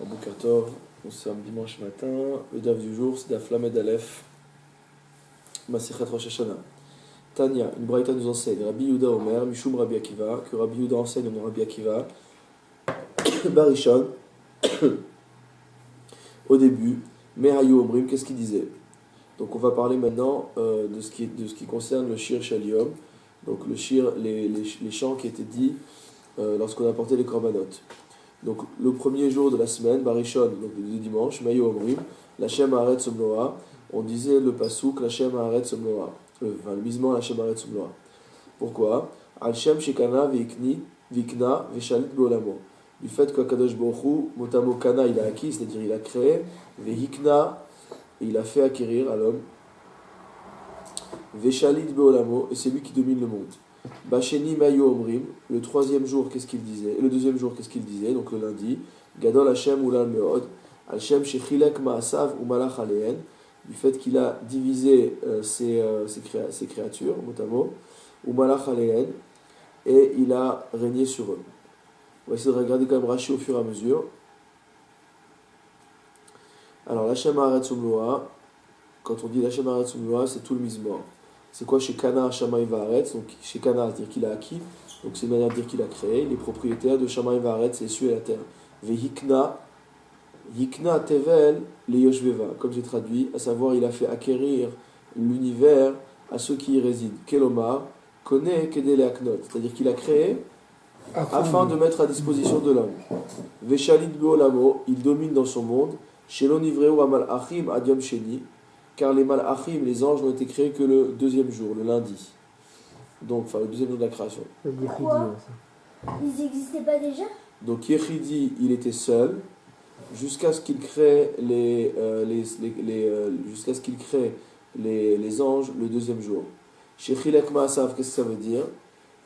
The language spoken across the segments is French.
Boker Tov, nous sommes dimanche matin. Le daf du jour, c'est Daf Lamed Aleph, Masechet Rosh Hashanah. Tanya, une braïta nous enseigne, Rabbi Yehuda Omer, Mishum Rabbi Akiva, que Rabbi Yehuda enseigne au nom de Rabbi Akiva, Barishon, au début, Mehayu Omrim, qu'est-ce qu'il disait? Donc on va parler maintenant de ce qui concerne le Shir Shaliom, donc le Shir, les chants qui étaient dits lorsqu'on apportait les korbanot. Donc le premier jour de la semaine, Barishon, donc le dimanche, Mayo Omrim, Lachem Haaret Somloa, on disait le pasouk Lachem Haaret Somloa, le misement Lachem Haaret Somloa. Pourquoi? Al Shem Shekana Vikna Veshalit Beolamo. Du fait qu'Akadosh Baruch Hu, Motamo Kana, il a acquis, c'est-à-dire il a créé, Vehikna, il a fait acquérir à l'homme, Veshalit Beolamo, et c'est lui qui domine le monde. Basheni Mayo Omrim, le troisième jour, qu'est-ce qu'il disait? Et le deuxième jour, qu'est-ce qu'il disait? Donc le lundi, Gadol Hashem Ulal Meod, Hashem Shechilek Maasav Umalach Aleen, du fait qu'il a divisé ses créatures, motamo, Umalach Aleen, et il a régné sur eux. On va essayer de regarder quand même Rashi au fur et à mesure. Alors, Hashem Haaret Somloa, quand on dit Hashem Haaret Somloa, c'est tout le mismor. C'est quoi chez Kana, Shamayim Vaaretz? Donc chez Kana, c'est-à-dire qu'il a acquis, donc c'est une manière de dire qu'il a créé. Les propriétaires de Shamayim Vaaretz, c'est les cieux et la terre. Vehikna, Hikna Tevel, les Yoshveva, comme j'ai traduit, à savoir il a fait acquérir l'univers à ceux qui y résident. Kelomar, connaît Kedele Aknot, c'est-à-dire qu'il a créé afin de mettre à disposition de l'homme. Veshalit Beolamo, il domine dans son monde. Shelon Ivreu Amal Achim Adiom Sheni, car les malachim, les anges, n'ont été créés que le deuxième jour, le lundi. Donc, enfin, le deuxième jour de la création. Quoi? Ils n'existaient pas déjà? Donc, Yechidi, il était seul, jusqu'à ce qu'il crée jusqu'à ce qu'il crée les anges le deuxième jour. Shechilek Maasav, qu'est-ce que ça veut dire?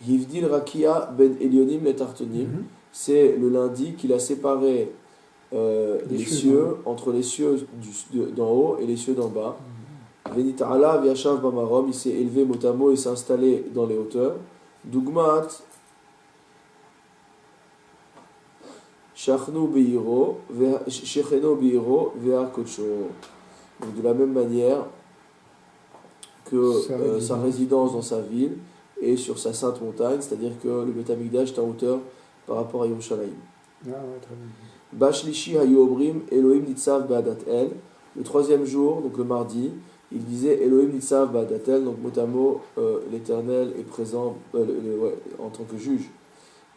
Hivdil Rakia Ben Elionim Letartonim, c'est le lundi qu'il a séparé les cieux, entre les cieux d'en haut et les cieux d'en bas. Venita'ala Viachav Bamarom, il s'est élevé motamo et s'est installé dans les hauteurs. Dugmat Shachnu Beiro, Shecheno Beiro, Ve'ar Kocho. Donc de la même manière que sa résidence dans sa ville et sur sa sainte montagne, c'est-à-dire que le Beth Amikdash est en hauteur par rapport à Yerushalayim. Ah ouais, très bien. Bashlishi Hayu Omrim, Elohim Nitzav Ba'adat El. Le troisième jour, donc le mardi, il disait Elohim Nitzav Ba'adat El, donc mot, l'Éternel est présent en tant que juge.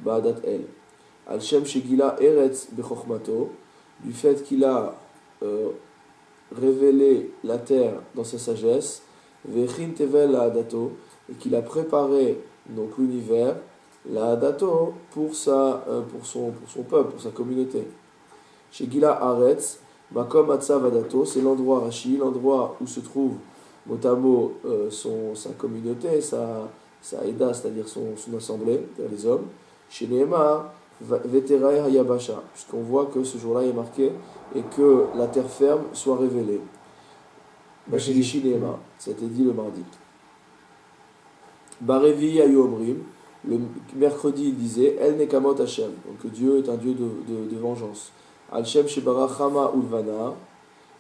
Ba'adat El. Al-Shem Shegila Eretz Bechochmato, du fait qu'il a révélé la terre dans sa sagesse, Vechin Tevel La'adato, et qu'il a préparé donc l'univers, La'adato, pour son peuple, pour sa communauté. Chez Gila Aretz, Makom Atzav Adato, c'est l'endroit Rashi, l'endroit où se trouve motamo sa communauté, sa Eda, c'est-à-dire son assemblée, c'est-à-dire les hommes. Chez Nehemar, Veterae Hayabasha, puisqu'on voit que ce jour-là est marqué et que la terre ferme soit révélée. Bashilishi Nehemar, ça a été dit le mardi. Barevi Ayomrim, le mercredi il disait El Nekamot Hashem, donc Dieu est un Dieu de vengeance. Al-Shem Shebara Chama Ulvana.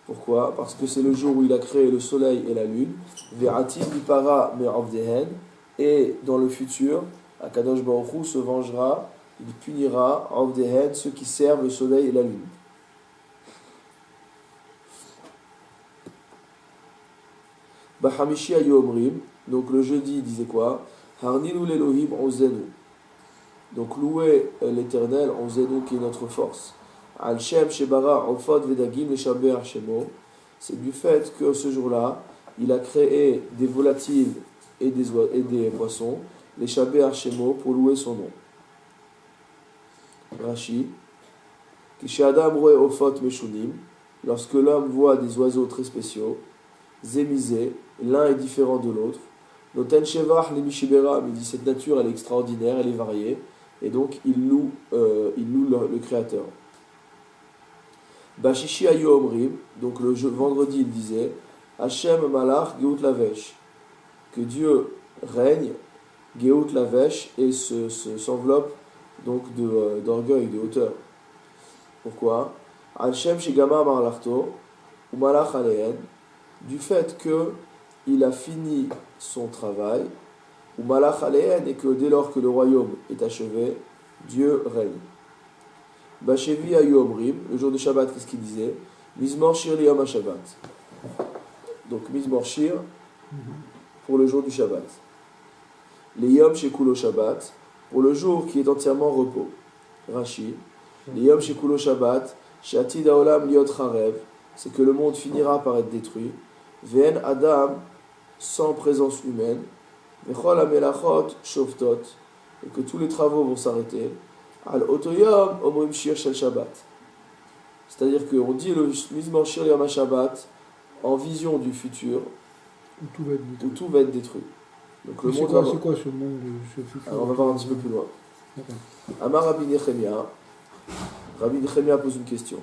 Pourquoi? Parce que c'est le jour où il a créé le soleil et la lune. Ve'ativ Lipara Me'avdehen. Et dans le futur, Akadosh Baruch Hu se vengera, il punira Avdehen, ceux qui servent le soleil et la lune. Bahamishi Ayomrim. Donc le jeudi il disait quoi? Harnilu l'Elohim Ozenu. Donc louer l'Éternel Ozenu qui est notre force. Al-Shem Shebara Ofot Vedagim Leshaber Shemo, c'est du fait que ce jour-là, il a créé des volatiles et des poissons, les Shaber Shemo, pour louer son nom. Rashi, Kishadam Roe Ofot Meshunim, lorsque l'homme voit des oiseaux très spéciaux, Zémisé, l'un est différent de l'autre, Noten Shevach Lemishibera, il dit cette nature elle est extraordinaire, elle est variée, et donc il loue le Créateur. Bashishi Ayu Omrim, donc le vendredi il disait Hashem Malach Geout Lavesh, que Dieu règne, Geout Lavesh, et s'enveloppe donc d'orgueil, de hauteur. Pourquoi? Al Shem Shigama Marlarto, ou Malach Aleen, du fait qu'il a fini son travail, ou Malach Aleen, et que dès lors que le royaume est achevé, Dieu règne. Bashevi Ayu Omrim, le jour de Shabbat, qu'est-ce qu'il disait? Mizmor Shir Liyom HaShabbat. Donc Mizmor Shir pour le jour du Shabbat. Les Yom Shekulo Shabbat, pour le jour qui est entièrement repos. Rashi. Les Yom Shekulo Shabbat, Shatid Haolam Liot Charev, c'est que le monde finira par être détruit. Ve'en Adam, sans présence humaine. Vechol Amelachot Shovtot, et que tous les travaux vont s'arrêter. Al Otoyom Omrim Shir Shel Shabbat. C'est-à-dire qu'on dit le Mizmor Shir Yom HaShabbat en vision du futur, Où tout va être détruit. Donc le C'est monde quoi, va... c'est quoi ce monde, ce futur? Alors on va voir un petit peu plus loin. D'accord. Amar Rabbi Nechemia. Rabbi Nechemia pose une question.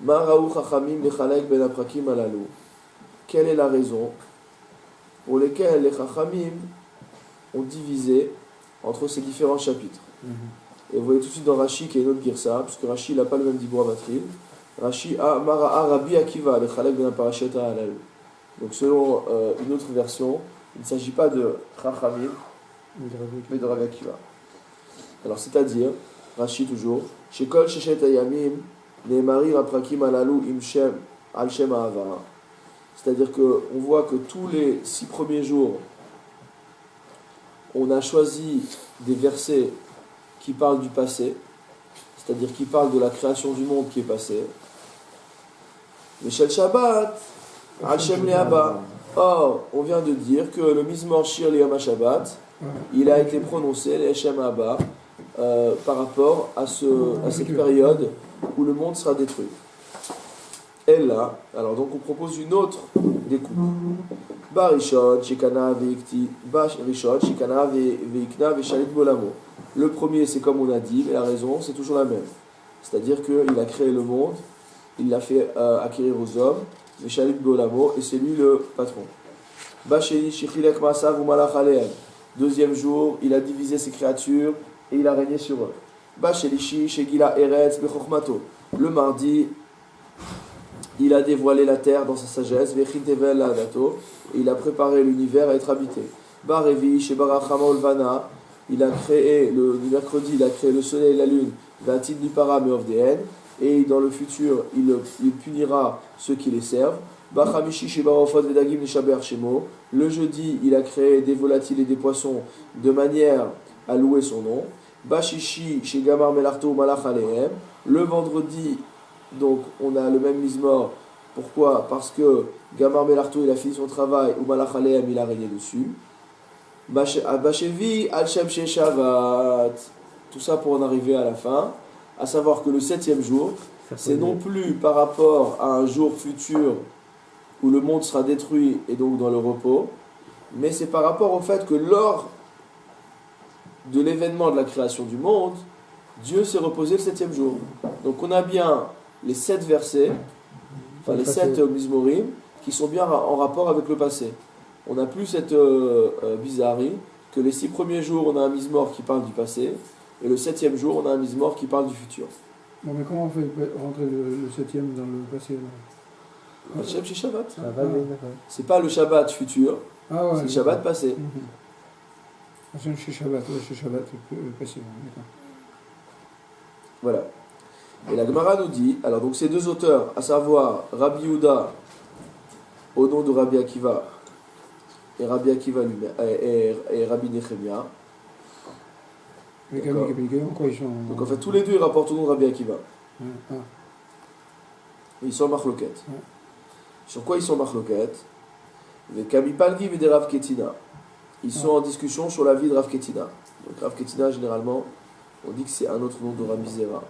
Ma Raou Chachamim Lechalek Ben Aprakim Alalou. Quelle est la raison pour lesquelles les Chachamim ont divisé entre ces différents chapitres? Et vous voyez tout de suite dans Rashi qu'il y a une autre girsa, puisque Rashi n'a pas le même dibour à Matril. Rashi Mara'a Rabbi Akiva Lechalek Ben Aparashet Alalou. Donc selon une autre version, il ne s'agit pas de Chachamim, mais de Rabbi Akiva. Alors c'est-à-dire, Rashi toujours, Shekol Sheshet Ayamim, Nehemari Raprakim Alalou Imshem Al-Shem Ahava. C'est-à-dire qu'on voit que tous les 6 premiers jours, on a choisi des versets qui parlent du passé, c'est-à-dire qui parlent de la création du monde qui est passé. Mais Shel Shabbat, Al-Shem Le'aba. Or, on vient de dire que le Mizmor Shir Liyom HaShabbat, il a été prononcé, les Shem Abba, par rapport à cette période où le monde sera détruit. Et là, alors donc on propose une autre découpe. Barishon, Shekana, Veikti, Barishon, Shekana, Veikna, Veshalit Bolamo. Le premier, c'est comme on a dit, mais la raison, c'est toujours la même. C'est-à-dire qu'il a créé le monde, il l'a fait acquérir aux hommes, Veshalit Bolamo, et c'est lui le patron. Basheli, Shechilek Masav, Umalach Aleem. Deuxième jour, il a divisé ses créatures et il a régné sur eux. Bashelishi, Shegila Eretz, Bechochmato. Le mardi, il a dévoilé la terre dans sa sagesse, Vechintevel la Adato, et il a préparé l'univers à être habité. Barevi, Shebarachama Olvana, il a créé, le mercredi, il a créé le soleil et la lune, Vatin Nipara Meovdeen, et dans le futur, il punira ceux qui les servent. Bachamishi, Shebarofot Vedagim Nishaber Shemo, le jeudi, il a créé des volatiles et des poissons de manière à louer son nom. Bashishi, Shegamar Melarto Malach Alehem, le vendredi, donc on a le même Mizmor. Pourquoi? Parce que Gamar Melarto il a fini son travail, ou Malach Alehem il a régné dessus. Bashevi Al-Shem Shavat. Tout ça pour en arriver à la fin, à savoir que le 7e jour, c'est non plus par rapport à un jour futur où le monde sera détruit et donc dans le repos, mais c'est par rapport au fait que lors de l'événement de la création du monde, Dieu s'est reposé le 7e jour. Donc on a bien les 7 versets, enfin les 7 Mizmorim, qui sont bien en rapport avec le passé. On n'a plus cette bizarrerie que les 6 premiers jours, on a un Mizmor qui parle du passé, et le 7e jour, on a un Mizmor qui parle du futur. Bon, mais comment on fait rentrer le 7e dans le passé là? Hachem chez Shabbat. Ah. C'est pas le Shabbat futur, Ah ouais, c'est le Shabbat passé. Hachem chez Shabbat, ouais, chez Shabbat, passé, d'accord. Voilà. Et la Gemara nous dit, alors donc ces deux auteurs, à savoir Rabbi Yehuda au nom de Rabbi Akiva et Rabbi Akiva lui-même et Rabbi Nechemia. Les Gabi quoi ils sont. Donc en fait tous les deux ils rapportent au nom de Rabbi Akiva. Ah. Et ils sont machloket. Ouais. Sur quoi ils sont machloket? Les Kami Palgi et des Rav Ketina. Ils sont en discussion sur la vie de Rav Ketina. Donc Rav Ketina généralement on dit que c'est un autre nom de Rabbi Zera.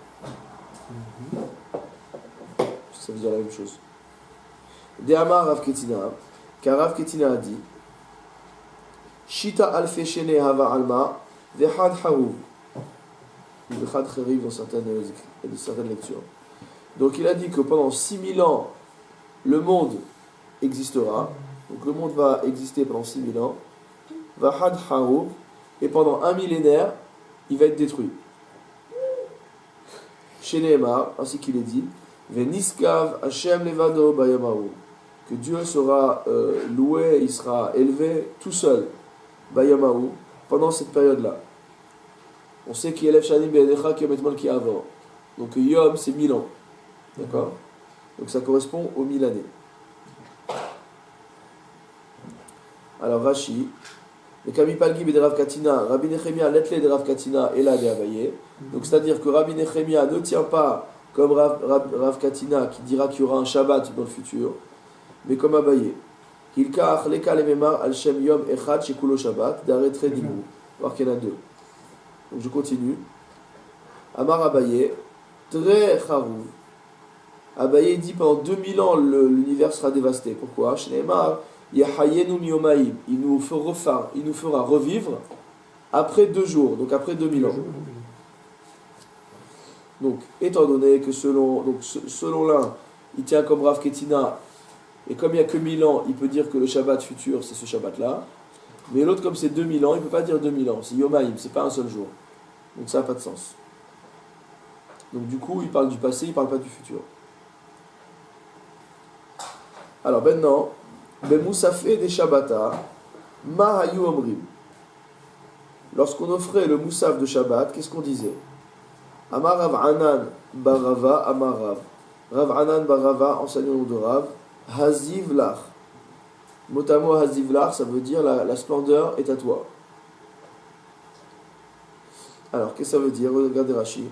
Ça veut dire la même chose. De'amar Rav Ketina, car Rav Ketina a dit Shita alfe shene hava alma vechad haruv. Vechad chariv dans certaines lectures. Donc il a dit que pendant 6000 ans, le monde existera. Donc le monde va exister pendant 6000 ans. Vechad haruv. Et pendant un millénaire, il va être détruit. Chez Nehemar, ainsi qu'il est dit, Veniskav Hashem levado bayamahu. Que Dieu sera loué, il sera élevé tout seul, bayamahu, pendant cette période-là. On sait qu'il élève Shanim Be'edecha Kiyom et Malki avant. Donc Yom, c'est 1000 ans. D'accord? Donc ça correspond aux 1000 années. Alors Rashi, le Kamipalgi de Rav Katina, Rabbi Nechemia letle de Rav Katina et là de Abaye. Donc c'est-à-dire que Rabbi Nechemia ne tient pas comme Rav Katina qui dira qu'il y aura un Shabbat dans le futur, mais comme Abaye. Hilkach leka lememar al shem yom echad shekulo Shabbat d'arrêter d'imou. Alors qu'il y en a deux. Donc je continue. Amar Abaye, très charouv. Abaye dit pendant 2000 ans l'univers sera dévasté. Pourquoi? Shneimar Yahayenu miyomaim. Il nous fera revivre après 2 jours, donc après 2000 ans. Donc, étant donné que selon l'un, il tient comme Rav Ketina, et comme il n'y a que 1000 ans, il peut dire que le Shabbat futur, c'est ce Shabbat-là. Mais l'autre, comme c'est 2000 ans, il ne peut pas dire 2000 ans. C'est Yomaim, c'est pas un seul jour. Donc ça n'a pas de sens. Donc du coup, il parle du passé, il ne parle pas du futur. Alors maintenant, Bemoussafé des Shabbata, Ma hayu omrim. Lorsqu'on offrait le moussaf de Shabbat, qu'est-ce qu'on disait? Amar Rav Anan Barava, Amar Rav. Rav Anan Barava, enseignant de Rav, Haziv Lach. Motamo Haziv Lach, ça veut dire la splendeur est à toi. Alors, qu'est-ce que ça veut dire? Regardez Rashi.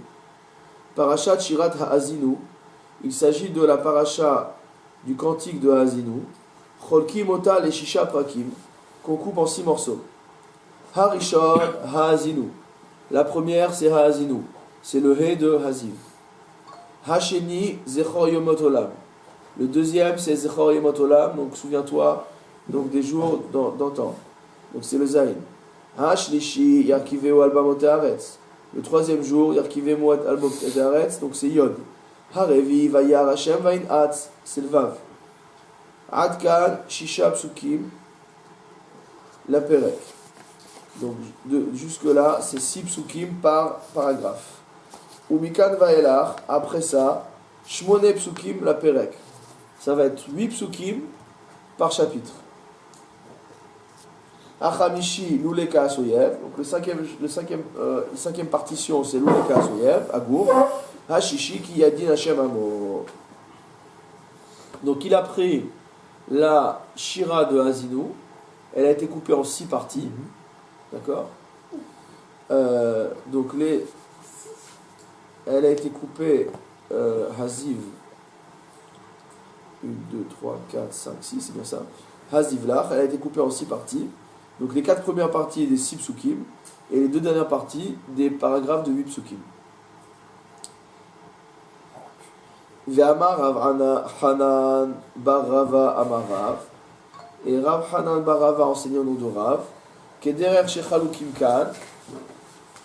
Parashat Shirat Ha'azinu. Il s'agit de la paracha du cantique de Ha'azinu. Cholki Mota le Shisha Prakim. Qu'on coupe en 6 morceaux. Harishon Ha'azinu. La première, c'est Ha'azinu. C'est le He de Haziv. Hasheni Zechor Yomot Olam. Le deuxième, c'est Zechor Yomot Olam. Donc, souviens-toi donc, des jours d'antan. Donc, c'est le Zayin. Hashlishi Yarkiveu Albamot Haaretz. Le troisième jour, Yarkiveu Albamot Haaretz. Donc, c'est Yod. Harevi Vayar Hashem Vain Atz. C'est le Vav. Adkan Shisha Psukim. La Perek. Donc, jusque-là, c'est 6 psukim par paragraphe. Umikan Vaelar, après ça, Shmone psukim la Perek. Ça va être 8 psukim par chapitre. Achamishi Luleka Asoyev. Donc, le cinquième partition, c'est Luleka Asoyev, Agour. Hashishi ki Yadin Hashem Amo. Donc, il a pris la Shira de Hazinu. Elle a été coupée en 6 parties. D'accord? Donc, elle a été coupée Haziv 1, 2, 3, 4, 5, 6, c'est bien ça. Haziv Lach, elle a été coupée en 6 parties. Donc, les 4 premières parties des 6 psukim et les 2 dernières parties des paragraphes de 8 psukim. Ve'amar Rav Hanan bar Rava amar Rav. Et Rav Hanan bar Rava enseignant au nom de Rav. Kederer shechalukim kan.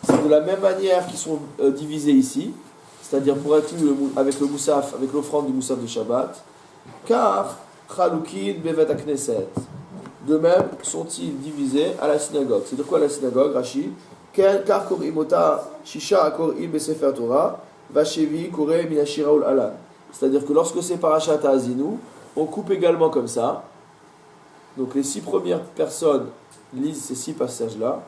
C'est de la même manière qu'ils sont divisés ici, c'est-à-dire pour inclure avec le moussaf, avec l'offrande du moussaf de Shabbat. Car chalukin bevet hakneset. De même sont-ils divisés à la synagogue. C'est de quoi la synagogue, Rashi? Car korimota shisha korim besefer Torah vachevi kore minashira ul alan. C'est-à-dire que lorsque c'est parashat Ha'azinu, on coupe également comme ça. Donc les 6 premières personnes lisent ces 6 passages-là.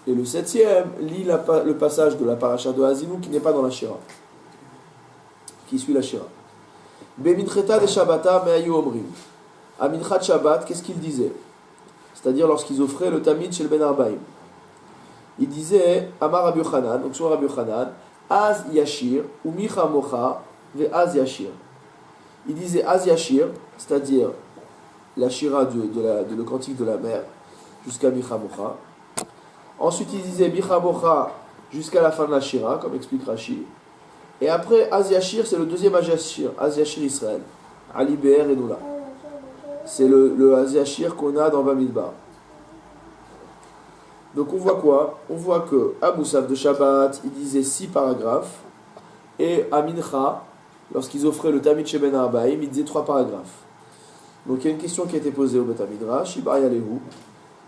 Et le 7e lit le passage de la paracha de Ha'azinu qui n'est pas dans la Shira. Qui suit la Shira. Bemincheta de Shabbata me'ayu omrim. À Minchat Shabbat, qu'est-ce qu'il disait? C'est-à-dire lorsqu'ils offraient le Tamid chez le Ben Arbaim. Il disait Amar Rabbi Yochanan, donc sur Rabbi Yochanan, Az Yashir, ou Micha Mocha, ve Az Yashir. Il disait Az Yashir, c'est-à-dire la Shira de le cantique de la mer, jusqu'à Micha Mocha. Ensuite, il disait Micha Mocha jusqu'à la fin de la Shira, comme explique Rashi. Et après, Az Yashir, c'est le deuxième Az Yashir Israël. Ali Be'er et Noula. C'est le Az Yashir qu'on a dans Bamidbar. Donc on voit quoi? On voit que à Moussaf de Shabbat, il disait 6 paragraphes. Et à Mincha, lorsqu'ils offraient le Tamid chez Ben Arbaim, il disait 3 paragraphes. Donc il y a une question qui a été posée au Bet Midrash. Ibarya Lehu.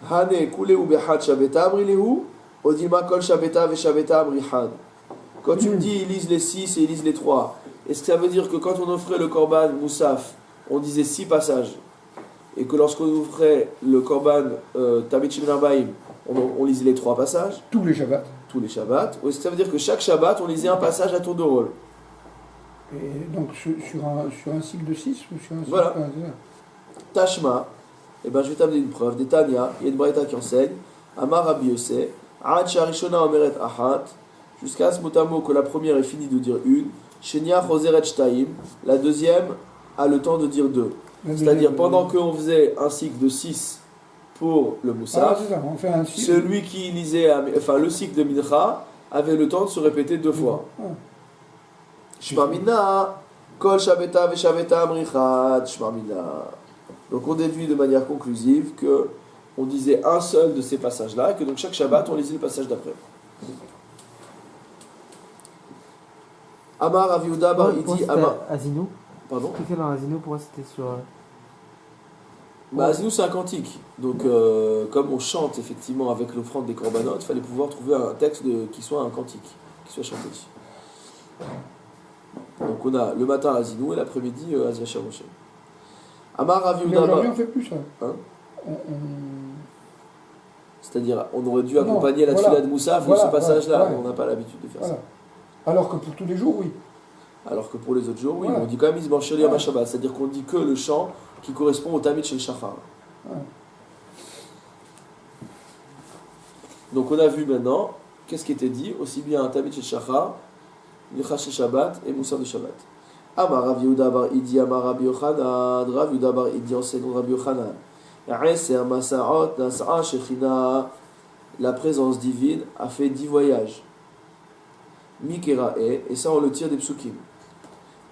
Hane kuleu behad Shabbata amri lehu. Odima kol Shabbata ve Shabbata amri had. Quand tu me dis ils lisent les 6 et ils lisent les 3, est-ce que ça veut dire que quand on offrait le korban moussaf, on disait 6 passages et que lorsqu'on offrait le korban Tamid Shemin Arbaim, on lisait les 3 passages Tous les Shabbats. tous les Shabbats, ou est-ce que ça veut dire que chaque Shabbat on lisait un passage à tour de rôle? Et donc sur un cycle de 6 ou sur un cycle Voilà. Tashma, et ben je vais t'amener une preuve. Des Tanya, il y a une braïta qui enseigne. Amar Rabbi Yossé, Ad Sharishona Omeret Achat, jusqu'à ce mot à mot que la première est finie de dire une. Shenia Choseret Shtaim, la deuxième a le temps de dire deux. C'est-à-dire pendant qu'on faisait un cycle de 6 pour le Moussaf, c'est ça, on fait un cycle. celui qui lisait, enfin le cycle de Mincha, avait le temps de se répéter 2 fois. Shmarmina, Kol Shabeta Veshaveta Amrichat, Shmarmina. Donc on déduit de manière conclusive que on disait un seul de ces passages-là, et que donc chaque Shabbat on lisait le passage d'après. Amar Aviuda Bar Idi Amar. Azino. Pardon. Qu'est-ce dans Azino? Pourquoi c'était sur. Bah, Azino c'est un cantique. Donc comme on chante effectivement avec l'offrande des korbanot, il fallait pouvoir trouver un texte qui soit un cantique, qui soit chanté. Donc on a le matin Azino et l'après-midi Azvachar Moshe. Amar Mais Aviuda Bar. aujourd'hui on fait plus ça. Hein? On- C'est-à-dire, on aurait dû Non, accompagner la voilà. tefila de Moussaf Voilà, de ce passage-là. ouais. On n'a pas l'habitude de faire Voilà. ça. Alors que pour tous les jours, oui. Alors que pour les autres jours, oui, Ouais. on dit quand même Isban Sheli Ouais. Shabbat. C'est-à-dire qu'on dit que le chant qui correspond au Tamid chez le Shachar. Ouais. Donc on a vu maintenant qu'est-ce qui était dit, aussi bien un Tamid chez le Shachar, Mincha chez Shabbat et Moussaf de Shabbat. Amar Rav Yehuda bar Idi, Amar Rabbi Yochanan, Rav Yehuda bar Idi enseigne Rabbi Yochanan. Eser Masa'ot Nas'a Shechina. La présence divine a fait 10 voyages. Mikerae, et ça on le tire des psukim.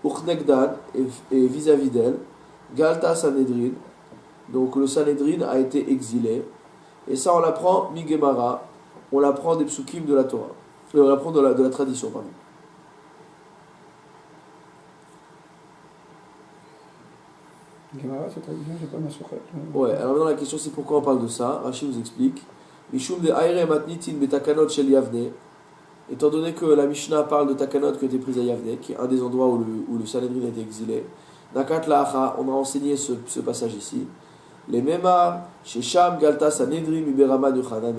Uchnegdan, et vis-à-vis d'elle, Galta Sanhedrin, donc le Sanhedrin a été exilé, et ça on l'apprend Migemara, on l'apprend des psukim de la Torah, on l'apprend de la tradition, pardon. Gemara, c'est tradition, c'est pas ma sochet. Ouais, alors maintenant la question c'est pourquoi on parle de ça. Rachid vous explique. Mishum de Aire Matnitin Betakanot Shel Yavne. Étant donné que la Mishnah parle de Takanot qui a été prise à Yavne, qui est un des endroits où le Sanhedrin a été exilé. Nakat La'acha, on a enseigné ce passage ici. Les Memar, chez Sham, Galta Sanhedrin, Iberaman Yochanan,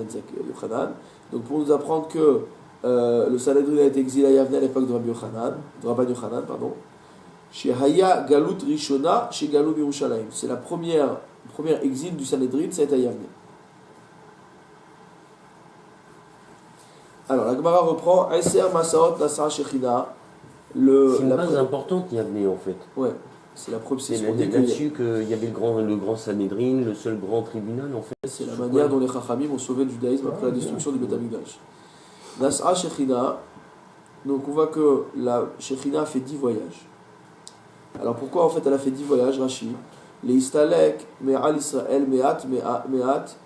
Yochanan. Donc pour nous apprendre que le Sanhedrin a été exilé à Yavne à l'époque de Rabban Yochanan, pardon. Chez Haya Galut Rishona, chez Galou Yerushalayim. C'est le premier exil du Sanhedrin, ça a été à Yavne. Alors, la Gemara reprend Eser Masaot Nasa Shechina. C'est une base importante, Yavne, en fait. Ouais, c'est la preuve. C'est là-dessus qu'il y avait le grand Sanhedrin, le seul grand tribunal, en fait. C'est la manière dont les Chachamim ont sauvé le judaïsme après la destruction du Beth Amikdash. Nasa Shechina. Donc, on voit que la Shechina a fait 10 voyages. Alors, pourquoi en fait elle a fait 10 voyages, Rashi? Les Istalek, Me'al Israël, Me'at,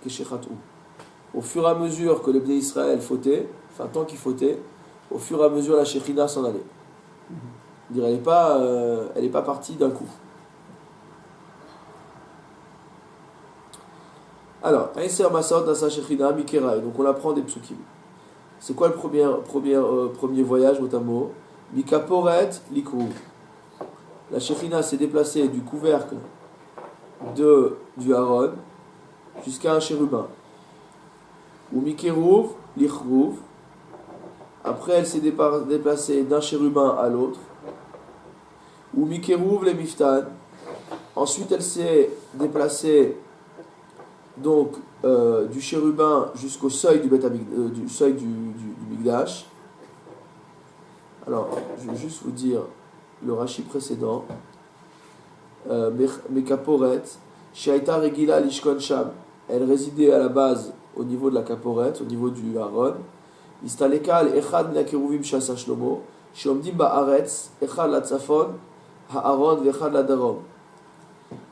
Keshechat'u. Au fur et à mesure que les Bnei Israël fautaient, enfin tant qu'ils fautaient, au fur et à mesure la Shechina s'en allait. Elle n'est pas partie d'un coup. Alors, Eser Masaot Nasa Shechina Mikeraï, donc on apprend des psukim. C'est quoi le premier voyage, mot à mot? Mikaporet Likrou. La Shechina s'est déplacée du couvercle du Haron jusqu'à un chérubin. Ou Mikerouv, Lichrouv. Après, elle s'est déplacée d'un chérubin à l'autre. Ou Mikerouv, les Miftan. Ensuite, elle s'est déplacée donc du chérubin jusqu'au seuil du seuil du Migdash. Alors, je vais juste vous dire le Rashi précédent. Mekaporet, Shaita Regila Lishkon Sham. Elle résidait à la base au niveau de la Kaporet, au niveau du Haron. Istaleka al Echad mina Keruvim Shasa Shlomo, Shomdim Ba'aretz, Echad la Tzafon, Ha'aron v'Echad la Darom.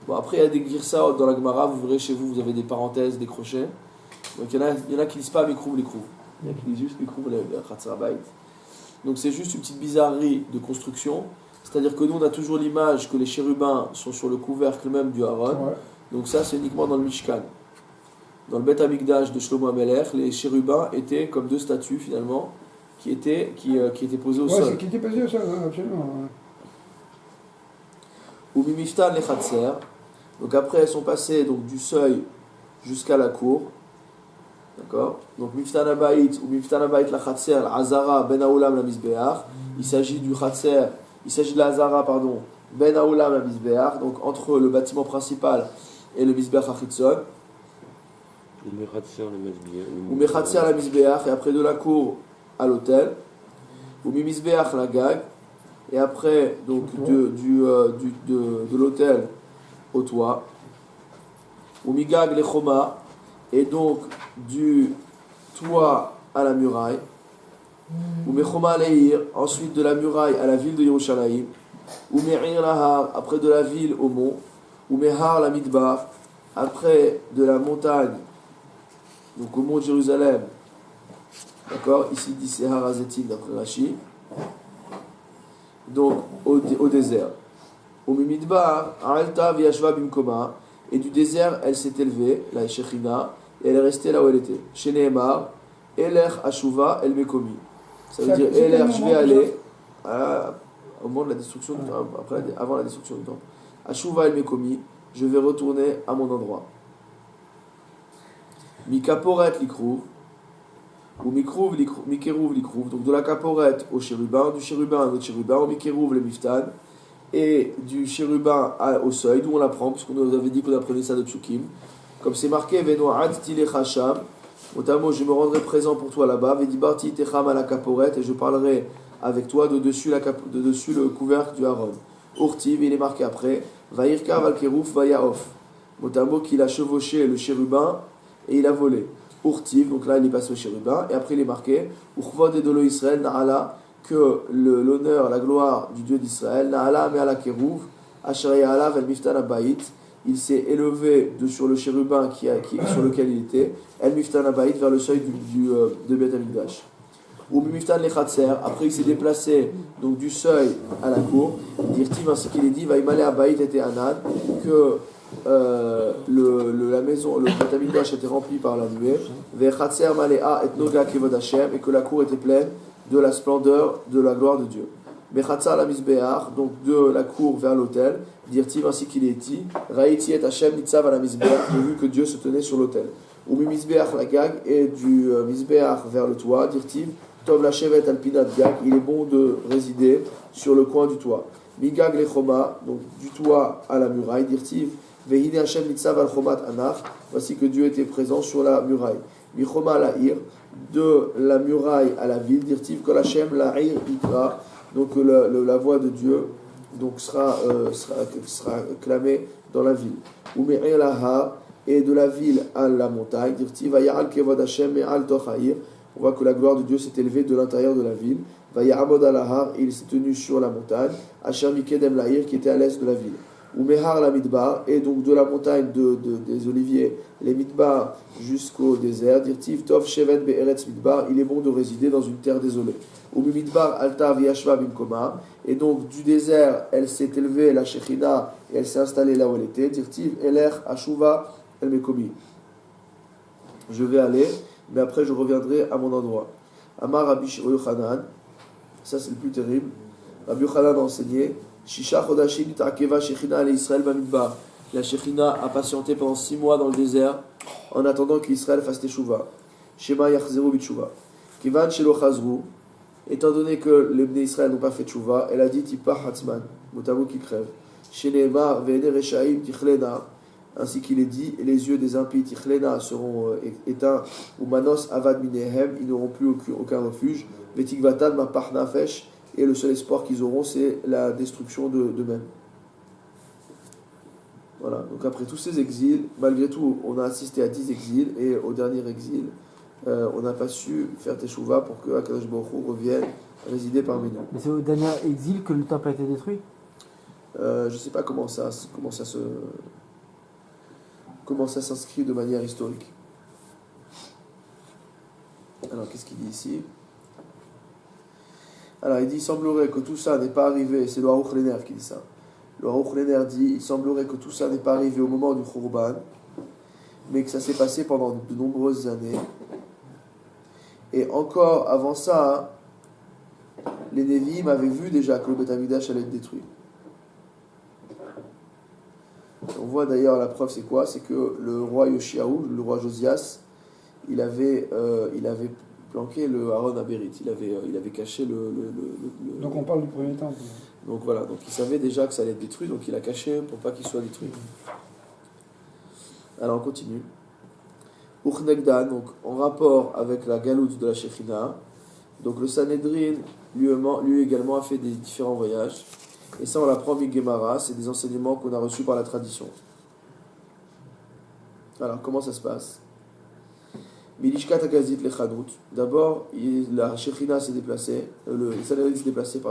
Bon, après il y a des Girsahot dans la Gemara, vous verrez chez vous, vous avez des parenthèses, des crochets. Donc il y en a qui lisent pas Mikrouv Likrouv. Il y en a qui lisent juste Mikrouv le Chatzarabait. Donc c'est juste une petite bizarrerie de construction. C'est-à-dire que nous on a toujours l'image que les chérubins sont sur le couvercle même du Haron. Ouais. Donc ça c'est uniquement dans le Mishkan. Dans le Beth Amikdash de Shlomo HaMelech, les chérubins étaient comme deux statues finalement qui était posé au Ouais, sol. c'est qui était posé au sol, absolument. Ou mimiftan les khatser. Donc après, elles sont passées donc, du seuil jusqu'à la cour. D'accord. Donc miftan abayit ou miftan abayit la khatser, l'azara ben aoulam la misbeach. Il s'agit du khatser, il s'agit de l'azara, pardon, ben aoulam la misbeach. Donc entre le bâtiment principal et le misbeach achitson. Ou mechatser la misbeach, et après de la cour à l'hôtel. Ou misbeach la gag. Et après, donc, de l'hôtel au toit. Ou migag les choma, et donc du toit à la muraille. Ou mechoma leir, ensuite de la muraille à la ville de Yerushalayim. Ou me'ir lahar, après de la ville au mont. Ou mehar la midbar, après de la montagne, donc au mont de Jérusalem. D'accord, ici dit c'est Harazetim d'après Rashi. Donc au désert. Au Mimidbar, Alta Viashva Bimkoma, et du désert elle s'est élevée, la Shechina, et elle est restée là où elle était. Chez Nehemar, Eler Ashuva El Mekomi. Ça veut dire Eler, je vais aller au moment de la destruction du temple, avant la destruction du temple. Ashuva El Mekomi, je vais retourner à mon endroit. Mikaporet Likrouv, ou Mikrouv, Mikerouv, Likrouv, donc de la caporette au chérubin, du chérubin à un autre chérubin, au Mikerouv, le Miftan, et du chérubin au seuil, d'où on l'apprend, puisqu'on nous avait dit qu'on apprenait ça de Psukim. Comme c'est marqué, Veno'ad Tilechacham, notamment je me rendrai présent pour toi là-bas, Vedibarti Techam à la caporette, et je parlerai avec toi de dessus le couvercle du Haron. Urtiv, il est marqué après, Vairkav al-Kerouf, Vayaof, notamment qu'il a chevauché le chérubin et il a volé. Urtiv, donc là il est passé au chérubin, et après il est marqué Urvod et Dolo Israël, Na'ala, que l'honneur, la gloire du Dieu d'Israël, Na'ala Me'ala Kerouv, Asheraya Alav El Miftan Abayit, il s'est élevé sur le chérubin sur lequel il était, El Miftan Abayit, vers le seuil de Beth Amikdash. Ou Miftan Lechatser, après il s'est déplacé donc du seuil à la cour, Dirtiv ainsi qu'il est dit, Vaimale Abayit était Anan, que la maison, le Beth Amikdash était rempli par la nuée, Vechatser Malea et Noga Kevod Hashem, et que la cour était pleine de la splendeur de la gloire de Dieu. Mechatzar la misbeach, donc de la cour vers l'autel, dirtiv ainsi qu'il est dit, Raïti et Hashem nitzav à la misbeach, j'ai vu que Dieu se tenait sur l'autel. Ou mi misbeach la gag, et du misbeach vers le toit, dirtiv, tov la shevet al pinat gag, il est bon de résider sur le coin du toit. Migag le choma, donc du toit à la muraille, dirtiv, vehine Hashem nitzav al chomat anach, voici que Dieu était présent sur la muraille. Mi choma la ir, de la muraille à la ville, dirtiv kol Hashem la ir ikra, donc la voix de Dieu donc sera clamée dans la ville. Ou me'ir laha, et de la ville à la montagne, dirtiv vayal kevod Hashem me'al toch ha'ir, on voit que la gloire de Dieu s'est élevée de l'intérieur de la ville. Vayamod alahar, il s'est tenu sur la montagne. Asher mikedem la'ir, qui était à l'est de la ville. Ou mehar la midbar, et donc de la montagne des oliviers, les midbar jusqu'au désert. Dirtiv tov shevet be'eretz midbar, il est bon de résider dans une terre désolée. Ou midbar alta v'yashva bimkoma, et donc du désert, elle s'est élevée, la Shechina, et elle s'est installée là où elle était. Dirtiv eler ashuva el mekomi. Je vais aller, mais après je reviendrai à mon endroit. Amar Rabbi Yochanan, ça c'est le plus terrible. Rabbi Yochanan a enseigné Shisha Chodashim Ta'akeva Shechina ale Israël Bamidbar. La Shechina a patienté pendant 6 mois dans le désert en attendant qu'Israël fasse teshuva. Shema Yachzeru Bitshuva. Kivan Shelo Chazru, étant donné que les Bnei Israël n'ont pas fait teshuva, elle a dit Tipah Hatzman, Motamu qui crève. Sheneemar Ve'ene Reshaim Tichlena, ainsi qu'il est dit, et les yeux des impies Tichlena seront éteints, ou Manos Avad Minehem, ils n'auront plus aucun refuge. Vetikvatan Mapach Nafesh, et le seul espoir qu'ils auront, c'est la destruction d'eux-mêmes. Voilà, donc après tous ces exils, malgré tout, on a assisté à 10 exils, et au dernier exil, on n'a pas su faire teshuva pour que Akadosh Baruch Hu revienne résider parmi nous. Mais c'est au dernier exil que le temple a été détruit ? Je ne sais pas comment ça s'inscrit de manière historique. Alors, qu'est-ce qu'il dit ici ? Alors, il dit, il semblerait que tout ça n'est pas arrivé, c'est le Aruch Lener qui dit ça. Le Aruch Lener dit, il semblerait que tout ça n'est pas arrivé au moment du Khurban, mais que ça s'est passé pendant de nombreuses années. Et encore avant ça, les Nevi'im avaient vu déjà que le Beth Amikdash allait être détruit. On voit d'ailleurs la preuve, c'est quoi? C'est que le roi Yoshiaou, le roi Josias, il avait planqué le Aaron Abérit. Il avait caché le. Donc on parle du premier temple. Donc voilà, donc il savait déjà que ça allait être détruit, donc il a caché pour pas qu'il soit détruit. Alors on continue. Uchnegdan, donc en rapport avec la galoute de la Shekhinah, donc le Sanhedrin lui également a fait des différents voyages. Et ça, on l'apprend Gemara, c'est des enseignements qu'on a reçus par la tradition. Alors, comment ça se passe? Milishkat Agazit le Chanout. D'abord, la Shekhinah s'est déplacée, le Sanhedrin s'est déplacé,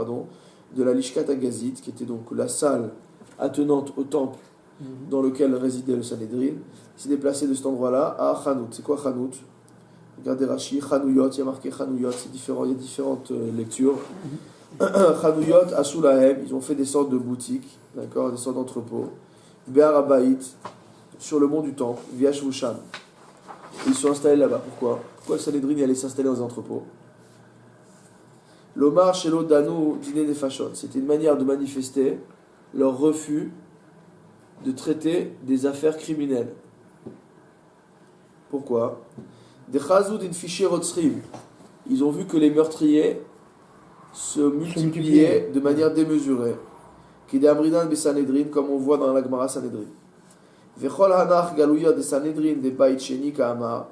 de la Lishkat Agazit, qui était donc la salle attenante au temple dans lequel résidait le Sanhedrin. Il s'est déplacé de cet endroit-là à Chanout. C'est quoi Chanout? Regardez Rashi, Chanouyot, il y a marqué Chanouyot, il y a différentes lectures. Chanouyot, Asulahem, ils ont fait des sortes de boutiques, d'accord, des sortes d'entrepôts. Be'arabaït, sur le mont du temple, Viashvushan. Ils sont installés là-bas. Pourquoi le Sanhedrin allait s'installer dans les entrepôts? L'Omar Shelo Danu Dine des Fachon, c'était une manière de manifester leur refus de traiter des affaires criminelles. Pourquoi? Des Chazoud in Fiché Rotsrim, ils ont vu que les meurtriers se multipliaient de manière démesurée. Qui de Amridan be Sanhedrin, comme on voit dans la Gemara Sanhedrin. Vechol Hanach Galouyot de Sanhedrin de Bait Sheni Ka'amar.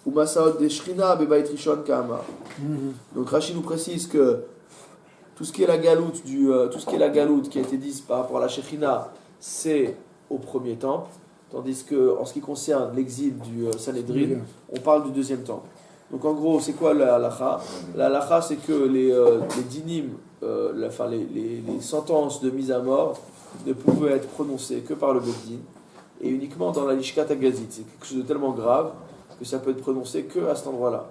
Ou Masaot de Shrina be Bait Rishon Ka'amar. Donc Rashi nous précise que tout ce qui est la galoute qui a été dit par rapport à la Shekhinah, c'est au premier temple, tandis que en ce qui concerne l'exil du Sanhedrin, on parle du deuxième temple. Donc en gros, c'est quoi la halacha? La halacha, c'est que les dinim, les sentences de mise à mort ne pouvaient être prononcées que par le Beddin et uniquement dans la Lishkat Agazit. C'est quelque chose de tellement grave que ça peut être prononcé que à cet endroit-là.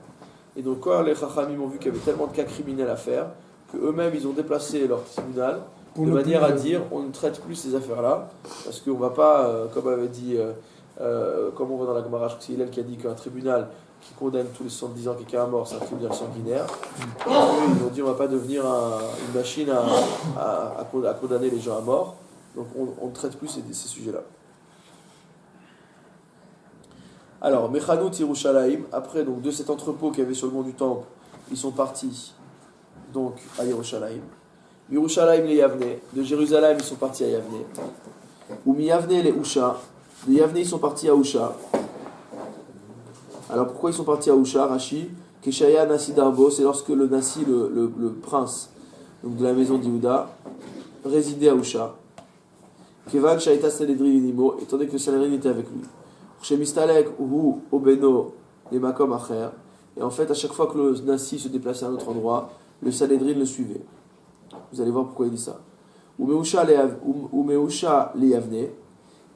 Et donc quand les Chachamim ont vu qu'il y avait tellement de cas criminels à faire, qu'eux-mêmes ils ont déplacé leur tribunal de manière à dire on ne traite plus ces affaires-là, parce qu'on ne va pas, comme avait dit, comme on voit dans la Gemara, je crois que c'est Hillel qui a dit qu'un tribunal qui condamne tous les 70 ans quelqu'un à mort, c'est un tribunal sanguinaire. Et eux, ils ont dit on ne va pas devenir une machine à condamner les gens à mort, donc on ne traite plus ces sujets-là. Alors, Mechanout Yerushalayim, après donc, de cet entrepôt qu'il y avait sur le mont du Temple, ils sont partis donc à Yerushalayim. Yerushalayim les Yavne, de Jérusalem ils sont partis à Yavne. Ou mi Yavne les Usha, de Yavne ils sont partis à Usha. Alors pourquoi ils sont partis à Usha, Rashi? Keshaya Nasi Darbo, c'est lorsque le Nasi, le prince donc de la maison d'Yehuda, résidait à Usha. Kevan Shaita Sanhedrin Nimo, étant donné que le Sanhedrin était avec lui. Shemistalek ou Obeno les Makom Acher. Et en fait, à chaque fois que le Nasi se déplaçait à un autre endroit, le Sanhedrin le suivait. Vous allez voir pourquoi il dit ça. Ou Meusha les Yavne.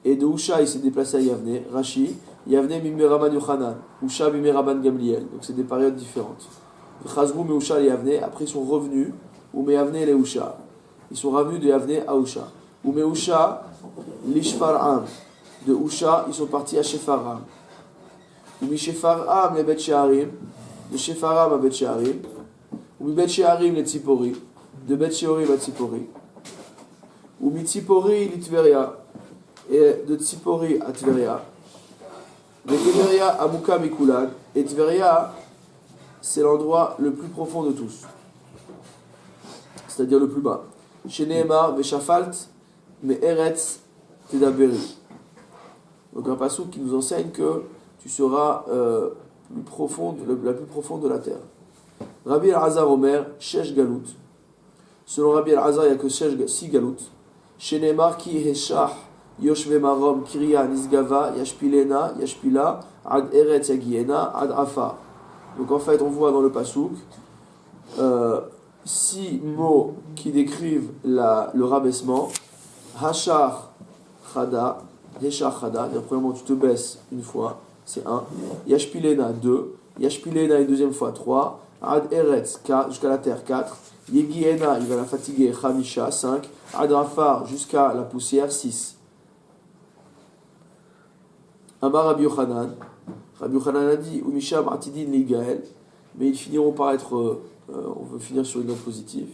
Et de Usha, il s'est déplacé à Yavne. Rashi, Yavne Mimeraban Yochanan. Usha Mimeraban Gamliel. Donc c'est des périodes différentes. Chazrou Meusha les Yavne. Après ils sont revenus. Ou Meyavne les Usha. Ils sont revenus de Yavne à Usha. Ou Meusha l'Ishfar'am. De Usha, ils sont partis à Shefaram. Ou Mishefaram les Bet Shearim. De Shefaram à Bet Shearim. Ou Bet Shearim les Tzipori. De Bet Sheorim à Tzipori. Ou Mitzipori l'Itveria. Et de Tzipori à Tveria. De Tveria à Mouka Mikulan. Et Tveria, c'est l'endroit le plus profond de tous. C'est-à-dire le plus bas. Chez Nehemar, Veshafalt, mais Eretz Tedaberi. Donc un passage qui nous enseigne que tu seras la plus profonde de la terre. Rabbi El-Hazar Omer, Shesh Galout. Selon Rabbi El-Hazar, il n'y a que 6 Galout. Chez Nehemar, Ki Heshach, Yoshve Marom, Kiria, Nisgava, Yashpilena, Yashpila, Ad Eretz Yagiena, Ad Afa. Donc en fait, on voit dans le pasouk 6 mots qui décrivent le rabaissement. Hachar Chada, Heshach Chada, premièrement tu te baisses une fois, c'est 1. Yashpilena 2, Yashpilena une deuxième fois 3, Ad Eretz 4, jusqu'à la terre 4, Yegiena, il va la fatiguer, Chamisha 5, Ad Afar jusqu'à la poussière 6. Amar Rabbi Yochanan a dit Umisham Atidin Ligael, mais ils finiront par être on veut finir sur une note positive.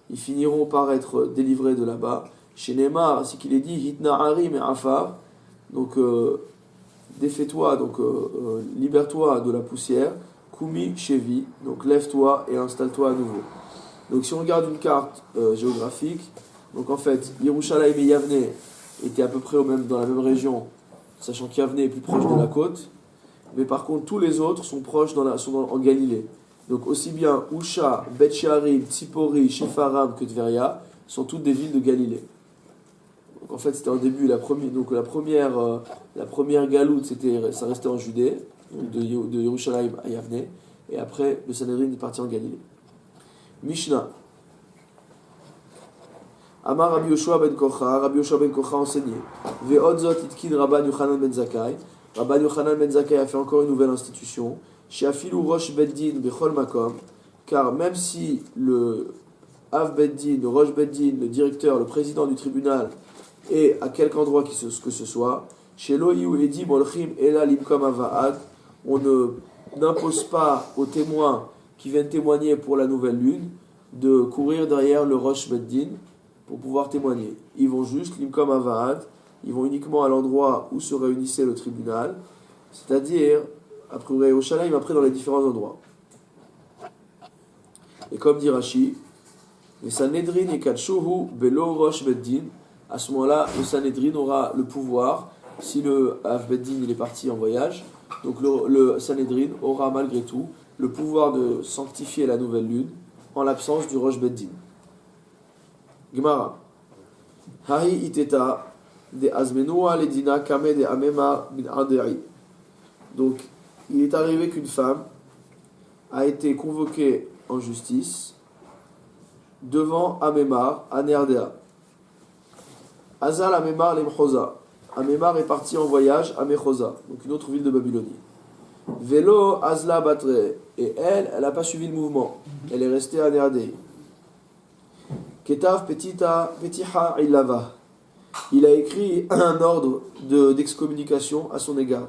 Ils finiront par être délivrés de là-bas. Chez Neymar, c'est qu'il est dit Hitna Harim et Afar. Donc, défais-toi, donc libère-toi de la poussière. Kumi Chevi, donc lève-toi et installe-toi à nouveau. Donc, si on regarde une carte géographique, donc en fait, Yerushalayim et Yavne étaient à peu près dans la même région, sachant qu'Yavne est plus proche de la côte. Mais par contre, tous les autres sont proches en Galilée. Donc aussi bien Usha, Bet Shearim, Tzipori, Shefaram que Tveria sont toutes des villes de Galilée. Donc en fait, c'était en début, la première galoute, ça restait en Judée, de Yerushalayim à Yavne, et après, le Sanhedrin est parti en Galilée. Mishnah. Amar Rabbi Yoshua ben Kocha enseigné. Ve'od zot itkin Rabban Yochanan ben Zakkai. Rabban Yochanan ben Zakkai a fait encore une nouvelle institution. Sheafilu Rosh Beddin Bechol Makom, car même si le Av Beddin, le Rosh Beddin, le directeur, le président du tribunal, est à quelque endroit que ce soit, chez Loïou Edim Olchim Ela Limkom Avaad, on n'impose pas aux témoins qui viennent témoigner pour la nouvelle lune de courir derrière le Rosh Beddin pour pouvoir témoigner. Ils vont juste Limkom Avaad, ils vont uniquement à l'endroit où se réunissait le tribunal, c'est-à-dire après Yerushalayim, après dans les différents endroits. Et comme dit Rashi, le Sanhedrin yekadshuhu belo rosh beddin, à ce moment-là, le Sanhedrin aura le pouvoir, si le Av Beddin il est parti en voyage, donc le Sanhedrin aura malgré tout le pouvoir de sanctifier la nouvelle lune en l'absence du rosh beddin. Gemara. Hahi iteta de azmenua ledina kame de amema bin ardei. Donc, il est arrivé qu'une femme a été convoquée en justice devant Amemar, à Nerdea. Azal Amemar Lemchosa. Amemar est parti en voyage à Mechosa, donc une autre ville de Babylonie. Vélo Azla Batre. Et elle n'a pas suivi le mouvement. Elle est restée à Nerdea. Ketav Petiha Ilava. Il a écrit un ordre d'excommunication à son égard.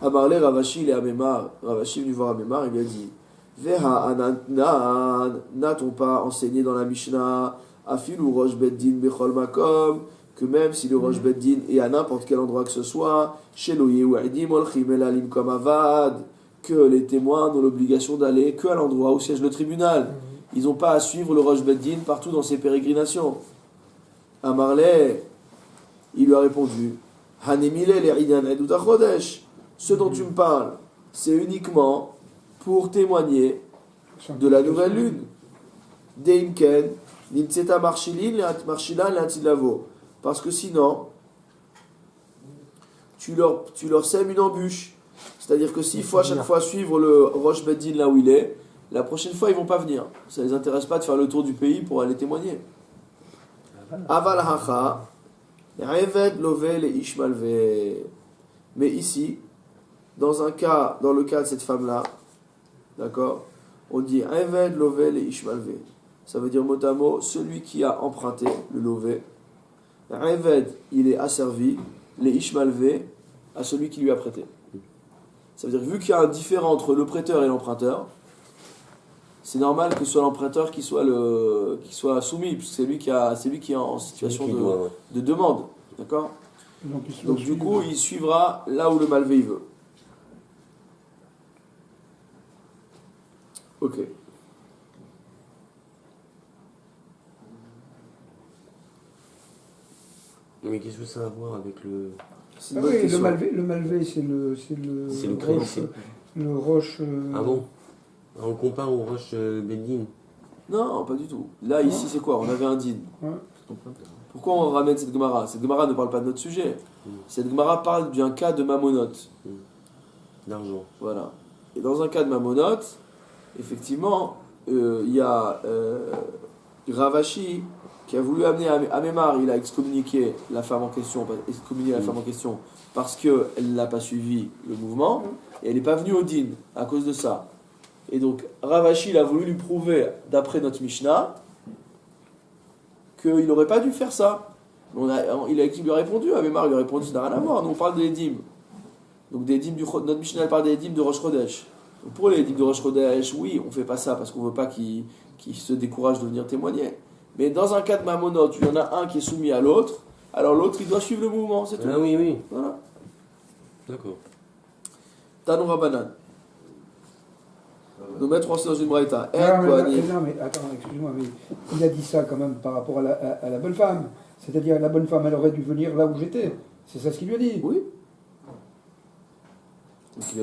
Amarle Ravashi et Amemar. Ravashi est venu voir Amemar, il lui a dit Veha Ananan, n'a-t-on pas enseigné dans la Mishnah Afilu Rosh Beddin Bechol Makom, que même si le Rosh Beddin est à n'importe quel endroit que ce soit, chez Loye ou Edim Olchim Elalim Kom Avad, que les témoins ont l'obligation d'aller que à l'endroit où siège le tribunal. Ils n'ont pas à suivre le Rosh Beddin partout dans ses pérégrinations. Amarle, il lui a répondu Hanemile l'Eridan Edut HaChodesh. Ce dont tu me parles, c'est uniquement pour témoigner de la nouvelle lune. Deimken, nimtseta marshilan le'atilavo. Parce que sinon, tu leur sèmes une embûche. C'est-à-dire que s'il faut à chaque fois suivre le Rosh Beddin là où il est, la prochaine fois ils vont pas venir. Ça les intéresse pas de faire le tour du pays pour aller témoigner. Aval hacha, reved love le ishmalve. Mais ici, dans le cas de cette femme-là, d'accord, on dit Eved love et ishmalve. Ça veut dire mot à mot, celui qui a emprunté, le lové. Eved, il est asservi, les ishmalve, à celui qui lui a prêté. Ça veut dire que vu qu'il y a un différent entre le prêteur et l'emprunteur, c'est normal que ce soit l'emprunteur qui soit soumis, puisque c'est lui qui est en situation de demande. D'accord ? Donc du coup, il suivra là où le malvé il veut. Ok. Mais qu'est-ce que ça a à voir avec le... C'est une Ah bonne oui, question. le malvé, c'est le roche. Le roche. Ah bon? On compare au roche Beddin. Non, pas du tout. Là, ici, c'est quoi? On avait un din. Ouais. Pourquoi on ramène cette Gemara? Cette Gemara ne parle pas de notre sujet. Cette Gemara parle d'un cas de mamonote. D'argent. Voilà. Et dans un cas de mamonote, effectivement, il y a Ravashi qui a voulu amener Amemar, il a excommunié la femme en question, parce qu'elle n'a pas suivi le mouvement, et elle n'est pas venue au din à cause de ça. Et donc Ravashi il a voulu lui prouver, d'après notre Mishnah, qu'il n'aurait pas dû faire ça. Qui lui a répondu, Amemar lui a répondu, ça n'a rien à voir, nous on parle des dîmes. Donc des dîmes notre Mishnah elle parle des dîmes de Rosh Chodesh. Donc pour les édimes de Rosh Chodesh, oui, on fait pas ça parce qu'on veut pas qu'ils se découragent de venir témoigner. Mais dans un cas de mamonot, où il y en a un qui est soumis à l'autre, alors l'autre il doit suivre le mouvement, c'est tout. Ah oui, oui. Voilà. D'accord. Tanou Rabbanan. Nous mettre aussi dans une braïta. Non, mais attends, excuse-moi, mais il a dit ça quand même par rapport à la bonne femme. C'est-à-dire, la bonne femme, elle aurait dû venir là où j'étais. C'est ça ce qu'il lui a dit. Oui.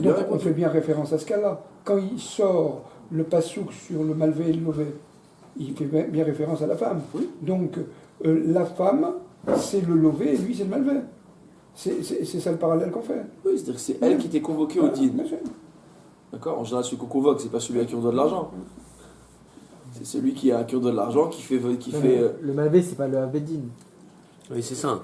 Donc, On fait bien référence à ce cas-là. Quand il sort le passouk sur le malvé et le lové, il fait bien référence à la femme. Oui. Donc, la femme, c'est le lové et lui, c'est le malvé. C'est ça le parallèle qu'on fait. Oui, c'est-à-dire que c'est elle qui était convoquée au dîn. Bien sûr. D'accord. En général, celui qu'on convoque, c'est pas celui à qui on doit de l'argent. C'est celui à qui on doit de l'argent qui fait. Le malvé, c'est pas le Abedin. Oui, c'est ça.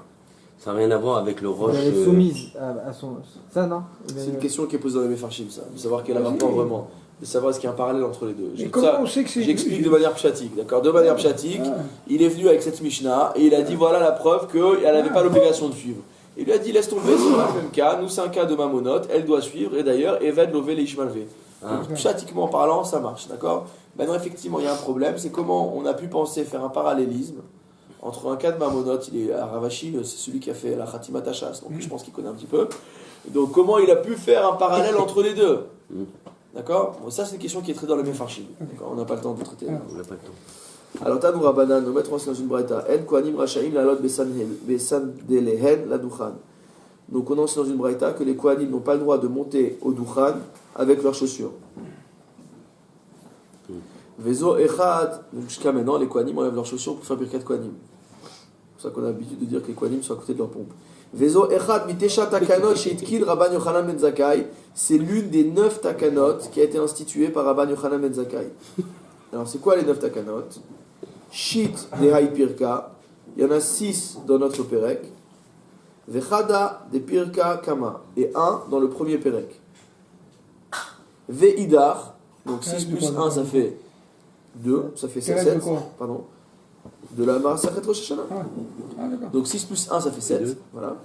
Ça n'a rien à voir avec le roche. Elle est soumise à son. Ça, non C'est une question qui est posée dans les Mefarshim, ça. De savoir quel rapport vraiment. De savoir est-ce qu'il y a un parallèle entre les deux. Mais comment on sait que c'est. J'explique de manière pshatique, d'accord. De manière pshatique, il est venu avec cette Mishnah et il a dit voilà la preuve qu'elle n'avait pas l'obligation de suivre. Il lui a dit laisse tomber, c'est pas le même cas. Nous, c'est un cas de mamonote, elle doit suivre et d'ailleurs, Eved Lové les Ishmalvé. Pshatiquement parlant, ça marche, d'accord. Maintenant, effectivement, il y a un problème, c'est comment on a pu penser faire un parallélisme entre un cas de mamonote, il est à Ravashi, c'est celui qui a fait la Khatima Tachas, donc je pense qu'il connaît un petit peu. Donc, comment il a pu faire un parallèle entre les deux? D'accord. Bon, ça, c'est une question qui est traitée dans le Mefarshim. On n'a pas le temps de traiter. On n'a pas le temps. Alors, Tanou Rabbanan, nous mettrons aussi dans une braïta. En Kohanim Rachaim Lalot Besandelehen la Duchan. Donc, on enseigne dans une braïta que les Kohanim n'ont pas le droit de monter au Duchan avec leurs chaussures. Vezo Echad. Donc, jusqu'à maintenant, les Kohanim enlèvent leurs chaussures pour faire Birkat Kohanim. C'est pour ça qu'on a l'habitude de dire que les Kohanim sont à côté de leur pompe. Vezo Echad Mitesha Takanot Sheitkil Rabban Yochanan Ben Zakkai. C'est l'une des 9 takanot qui a été instituée par Rabban Yochanan Ben Zakkai. Alors, c'est quoi les 9 takanot? Shit de Haï Pirka, il y en a 6 dans notre Pérec. Vechada de Pirka Kama, et 1 dans le premier Pérec. Veidar, donc 6 plus 1 ça fait 2, ça fait 7. Pardon. De la Masachet Rosh Hashanah. Donc 6 plus 1 ça fait 7. Voilà.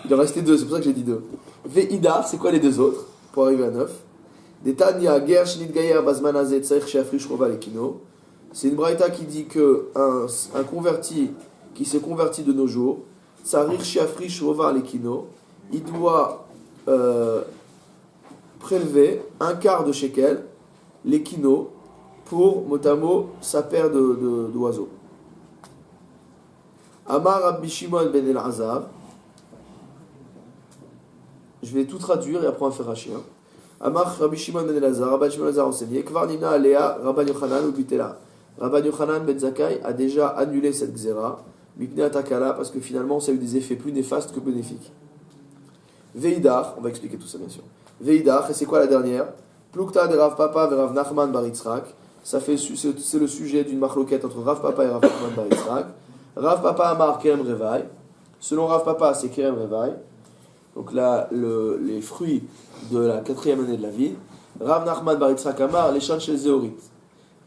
Il en restait 2, c'est pour ça que j'ai dit 2. Veidar, c'est quoi les 2 autres? Pour arriver à 9. Des Tanya, Ger Shinit Gayer, Bazman Azet, Tsaïch Sheafrish Rova Lekino. C'est une braïta qui dit que un converti qui s'est converti de nos jours, Tsarir Sheafrish Rova Lekino, il doit prélever un quart de shekel, Lekino, pour motamo sa paire d'oiseaux. Amar Rabbi Shimon ben El-Azar. Je vais tout traduire et après on va faire Rashi. Amar Rabbi Shimon ben El-Azar, Rabbi Shimon ben El-Azar enseigné, Kvar Nimna Alea, Rabban Yochanan ou Bitela. Rabban Yochanan ben Zakkai a déjà annulé cette xéra, Mipne Atakala, parce que finalement ça a eu des effets plus néfastes que bénéfiques. Veidar, on va expliquer tout ça bien sûr. Veidar, et c'est quoi la dernière? Plukta de Rav Papa et Rav Nachman bar Yitzhak. C'est le sujet d'une marloquette entre Rav Papa et Rav Nachman bar Yitzhak. Rav Papa Amar Kerem Revaï. Selon Rav Papa, c'est Kerem Revaï. Donc là, les fruits de la 4e année de la vie. Rav Nachman bar Yitzhak Amar, les champs chez Zéorit.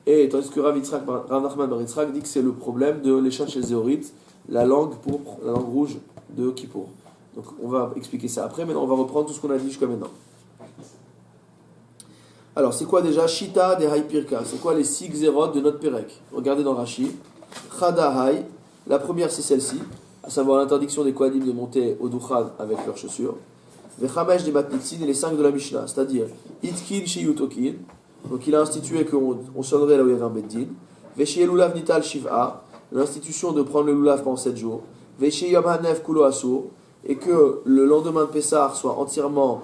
Et tandis que Rav Nachman bar Yitzhak dit que c'est le problème de l'échange chez Zéorit, la langue pourpre, la langue rouge de Kippour. Donc on va expliquer ça après, maintenant on va reprendre tout ce qu'on a dit jusqu'à maintenant. Alors c'est quoi déjà Shita de Haï Pirka? C'est quoi les 6 xérotes de notre Pérec? Regardez dans Rashi. Chada Haï, la première c'est celle-ci, à savoir l'interdiction des Kohanim de monter au Duchan avec leurs chaussures. Vechamesh de Batnitzin et les 5 de la Mishnah, c'est-à-dire Itkin Sheyutokin. Donc il a institué qu'on sonnerait là où il y avait un beddin. Veshe lulav nital shiv'a, l'institution de prendre le lulav pendant 7 jours. Veshe yom hanef kulo asur, et que le lendemain de Pessah soit entièrement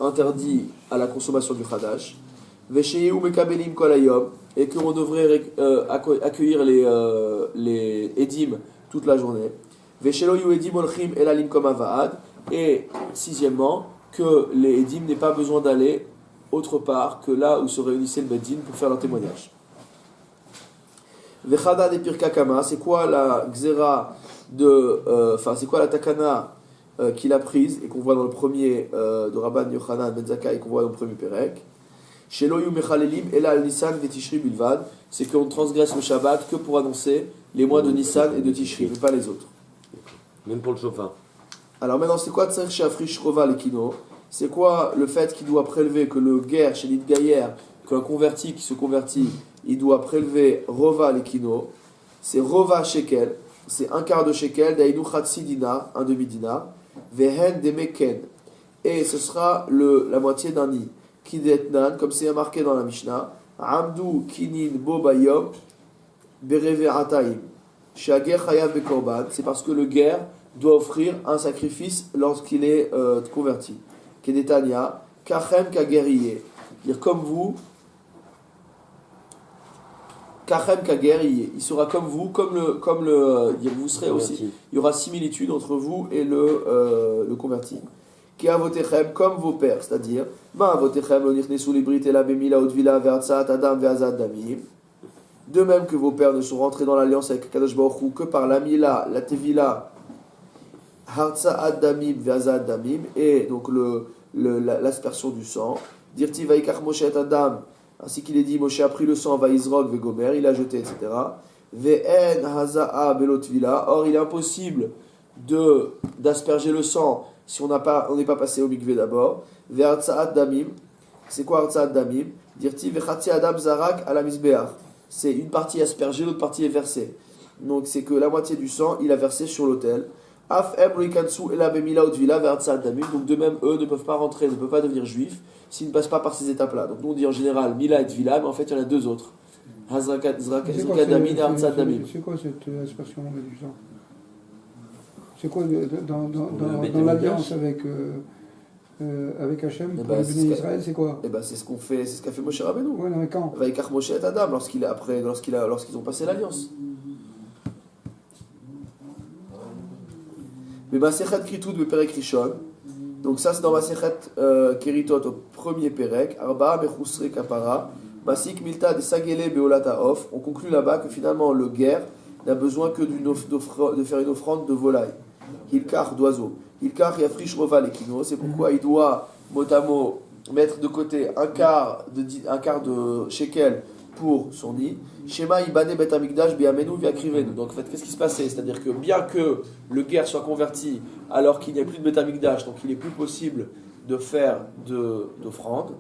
interdit à la consommation du chadash. Veshe yu mekabelim kol hayom, et qu'on devrait accueillir les edim toute la journée. Veshe lo yu edim olchim elalim kom avaad, et sixièmement que les edim n'aient pas besoin d'aller autre part que là où se réunissait le Beddin pour faire leur témoignage. Vechada de Pirka Kama, c'est quoi la xéra c'est quoi la takana qu'il a prise et qu'on voit dans le premier de Rabban Yochanan Ben Zakkai et qu'on voit dans le premier Pérec. Shelo yu mechalelim ela al Nissan ve Tishri bilvad, c'est qu'on transgresse le Shabbat que pour annoncer les mois de Nissan et de Tishri, mais pas les autres. Même pour le chauffard. Alors maintenant, c'est quoi Tsair Sheafrish Rova Lekino? C'est quoi le fait qu'il doit prélever, que le guerre, chez l'Idgaïer, qu'un converti qui se convertit, il doit prélever Rova l'Ekino, c'est Rova Shekel, c'est un quart de Shekel, Daïdou Khatsi Dinar, un demi-dinar, Vehen Demeken, et ce sera la moitié d'un nid. Kidetnan, comme c'est marqué dans la Mishnah, Amdou Kinin Bobayom, Bereve Ataim, Shager Chayav Bekorban, c'est parce que le guerre doit offrir un sacrifice lorsqu'il est converti. Kedetania, Kachem Kaguerrier, dire comme vous, Kachem Kaguerrier, il sera comme vous, vous serez aussi, il y aura similitude entre vous et le converti. Ki avotechem, comme vos pères, c'est-à-dire, ma avotechem lo nichnesu librit ela bemila utvila ve'atzat adam ve'azat damim. De même que vos pères ne sont rentrés dans l'alliance avec Kadosh Baruch Hu que par la mila, la tevila, hartzat damim ve'azat damim, et donc l'aspersion du sang. Dirti vaikach Moshe et Adam, ainsi qu'il est dit, Moshe a pris le sang, vaizrog ve'gomer, il a jeté, etc. Ve'en haza'a belotvila, or il est impossible d'asperger le sang si on n'est pas passé au mikvé d'abord. Ve'artsaat damim, c'est quoi artsaat damim? Dirti ve'chatzi adam zarak ala misbeach, c'est une partie aspergée, l'autre partie est versée. Donc c'est que la moitié du sang il a versé sur l'autel. Af em rikansu ela bemila utvila ve'artsaat damim, donc de même eux ne peuvent pas rentrer, ne peuvent pas devenir juifs s'ils ne passent pas par ces étapes-là. Donc nous on dit en général mila et tvila, mais en fait il y en a deux autres. Hazrakat damim et artsaat damim. C'est quoi cette aspersion du sang? C'est quoi dans l'alliance avec Hachem pour les bénis d'Israël, c'est quoi? C'est ce qu'a fait Moshe Rabbeinu. Ouais, non, mais quand? Vaikach Moshe et Adam, lorsqu'ils ont passé l'alliance. Mais Masechet Kritout be Perek Rishon, donc ça c'est dans Masechet Keritot au premier Perek, Arba Mechusre Kapara, Masik Milta de Sagele Beolata Of, on conclut là-bas que finalement le guerre n'a besoin que de faire une offrande de volaille. Hilkar d'oiseau. Hilkar Yafrish Rova l'Ekino, c'est pourquoi il doit motamo mettre de côté un quart de shekel pour son nid. Shema Ibane Bet Amikdash Biamenu Viakrivenu. Donc en fait, qu'est-ce qui se passait? C'est-à-dire que bien que le guerre soit converti alors qu'il n'y a plus de Bet Amikdash, donc il est plus possible de faire d'offrande.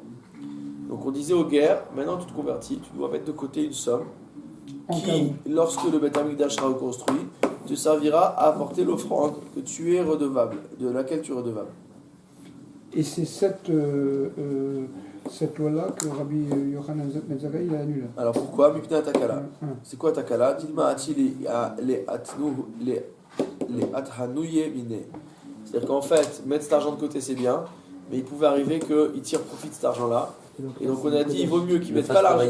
Donc on disait aux guerres, maintenant tu te convertis, tu dois mettre de côté une somme qui, lorsque le Bet Amikdash sera reconstruit, te servira à apporter l'offrande que tu es redevable, de laquelle tu es redevable. Et c'est cette loi-là que Rabbi Yochanan ben Zakkai a annulée. Alors pourquoi Mipnei Takala. C'est quoi Takala? Dilma atili les athanouye mine. C'est-à-dire qu'en fait, mettre cet argent de côté c'est bien, mais il pouvait arriver qu'il tire profit de cet argent-là. Et donc on a dit il vaut mieux qu'il ne mette pas l'argent.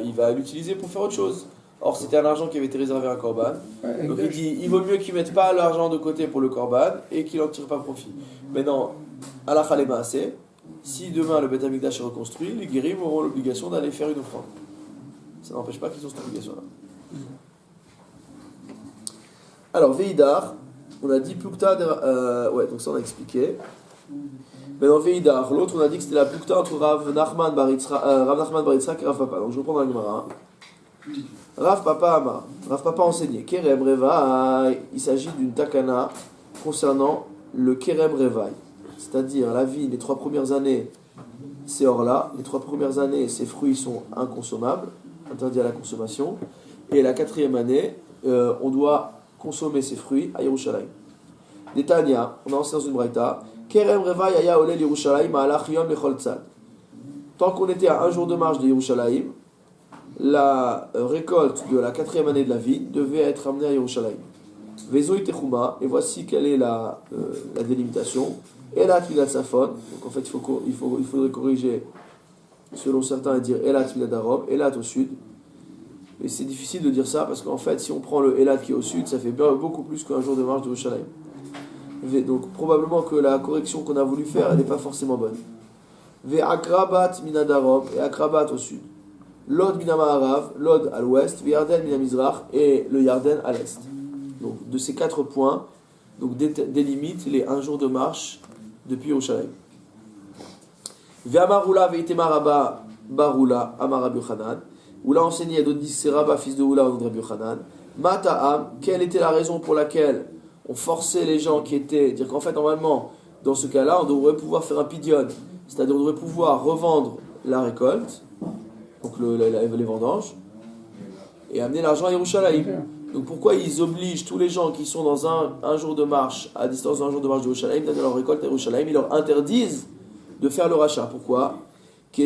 Il va l'utiliser pour faire autre chose. Or, c'était un argent qui avait été réservé à un korban. Donc, il dit il vaut mieux qu'ils ne mettent pas l'argent de côté pour le korban et qu'ils n'en tirent pas profit. Maintenant, halakha le maaseh, si demain le Beth Amikdash est reconstruit, les guérim auront l'obligation d'aller faire une offrande. Ça n'empêche pas qu'ils ont cette obligation-là. Alors, Veidar, on a dit Plukta. Donc ça, on a expliqué. Maintenant, Veidar, l'autre, on a dit que c'était la Plukta entre Rav Nachman Bar Yitzhak et Rav Papa. Donc, je reprends dans la Gemara. Rav Papa enseignait Kerem Revaï, il s'agit d'une takana concernant le Kerem Revaï, c'est-à-dire la vie, les 3 premières années, c'est hors là, les 3 premières années, ces fruits sont inconsommables, interdits à la consommation, et la 4e année, on doit consommer ces fruits à Yerushalayim. Netanya, on a enseigné dans une braïta, Kerem Revaï aya olel Yerushalayim ma'alach yom lechol tzad. Tant qu'on était à un jour de marche de Yerushalayim, la récolte de la 4e année de la vie devait être amenée à Yerushalayim. Vezoï Techuma, et voici quelle est la délimitation. Elat Milat Safon, donc en fait il faudrait corriger selon certains et dire Elat Milat Darom, Elat au sud. Mais c'est difficile de dire ça parce qu'en fait si on prend le Elat qui est au sud, ça fait beaucoup plus qu'un jour de marche de Yerushalayim. Donc probablement que la correction qu'on a voulu faire, elle n'est pas forcément bonne. Ve Akrabat Minadarom, et Akrabat au sud. Lod Minamaharav, Lod à l'ouest, Yarden Minamizrach et le Yarden à l'est. Donc de ces 4 points, donc délimitent les 1 jour de marche depuis Yerushalayim. Ve'amarula ve'itema Rabba Barula Amar Rabbi Yochanan. Où l'a enseigné, d'autres disent c'est Rabba fils de Oula ou de Rabbi Yochanan. Mata'am, quelle était la raison pour laquelle on forçait les gens qui étaient, dire qu'en fait normalement dans ce cas-là, on devrait pouvoir faire un pidion, c'est-à-dire on devrait pouvoir revendre la récolte, donc les vendanges, et amener l'argent à Yerushalayim. Donc pourquoi ils obligent tous les gens qui sont dans un jour de marche, à distance d'un jour de marche de Yerushalayim, d'amener leur récolte à Yerushalayim, ils leur interdisent de faire le rachat. Pourquoi? Pour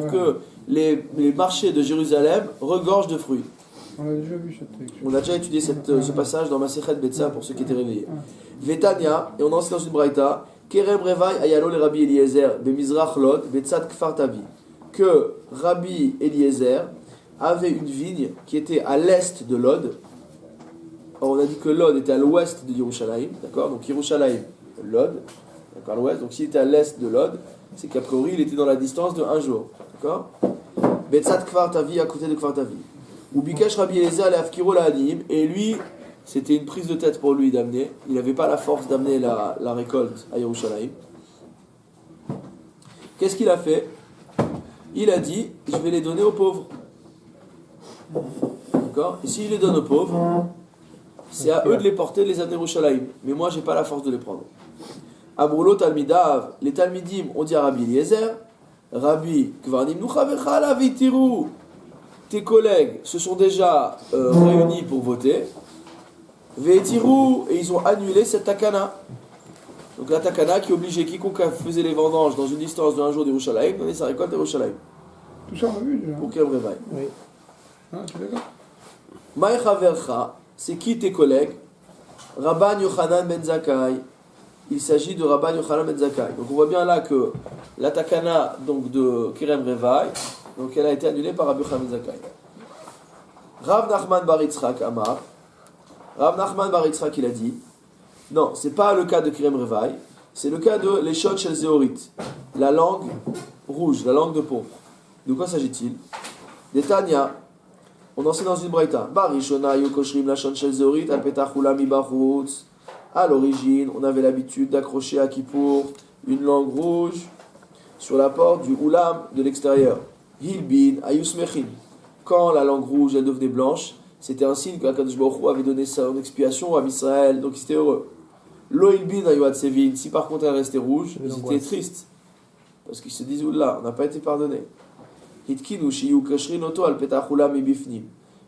que les marchés de Jérusalem regorgent de fruits. On a déjà vu cette lecture. On a déjà étudié ce passage dans Masechet Betsa pour ceux qui étaient réveillés. Vetania, et on enseigne dans une braïta, Kerem Revai Ayalo le Rabbi Eliezer, Bemizrach Lod, Betzat Kfar Tavi, que Rabbi Eliezer avait une vigne qui était à l'est de Lod. Or, on a dit que Lod était à l'ouest de Yerushalayim, d'accord? Donc Yerushalayim, Lod, d'accord, à l'ouest. Donc s'il était à l'est de Lod, c'est qu'a priori il était dans la distance de 1 jour, d'accord? Betzat Kfar Tavi, à côté de Kfar Tavi. Ou Bikash Rabbi Eliezer le Afkiro la Adim, et lui, c'était une prise de tête pour lui d'amener. Il n'avait pas la force d'amener la récolte à Yerushalayim. Qu'est-ce qu'il a fait? Il a dit, je vais les donner aux pauvres. D'accord? Et s'il les donne aux pauvres, c'est à eux de les porter, de les amener à Yerushalayim. Mais moi, j'ai pas la force de les prendre. Abroulo Talmidav, les Talmidim ont dit à Rabbi Eliezer, Rabbi, Kvarnim Nuchavecha la Vitiru. Tes collègues se sont déjà réunis pour voter. Ve'etirou, et ils ont annulé cette takana. Donc la takana qui obligeait quiconque faisait les vendanges dans une distance de 1 jour d'Yerushalayim, donner sa récolte à Yerushalayim. Tout ça, on a vu déjà. Pour Kerem Revai. Oui. Ah, tu es d'accord? Maï Chavercha, c'est qui tes collègues? Rabban Yochanan ben Zakkai. Il s'agit de Rabban Yochanan ben Zakkai. Donc on voit bien là que la takana donc, de Kerem Revai, donc elle a été annulée par Rabbi Yochanan ben Zakkai. Rav Nachman bar Yitzchak Amar. Rav Nachman bar Yitzchak, il a dit, non, c'est pas le cas de Kerem Revai, c'est le cas de l'Eshot Shel Zeorit, la langue rouge, la langue de pourpre. De quoi s'agit-il? Des Tanya, on enseigne dans une braïta. Barishona yokoshrim lashon shel Zeorit al petach ulam mibachutz. À l'origine, on avait l'habitude d'accrocher à Kippour une langue rouge sur la porte du ulam de l'extérieur. Hilbin ayusmechin. Quand la langue rouge elle devenait blanche, c'était un signe que Akadosh Baruch Hu avait donné son expiation à Israël, donc ils étaient heureux. Lo Hilbin ayuat sevin. Si par contre elle restait rouge, ils étaient tristes. Parce qu'ils se disent, oula, on n'a pas été pardonné. Hitkinu shiyu kashrin oto al petach ulam mibifnim.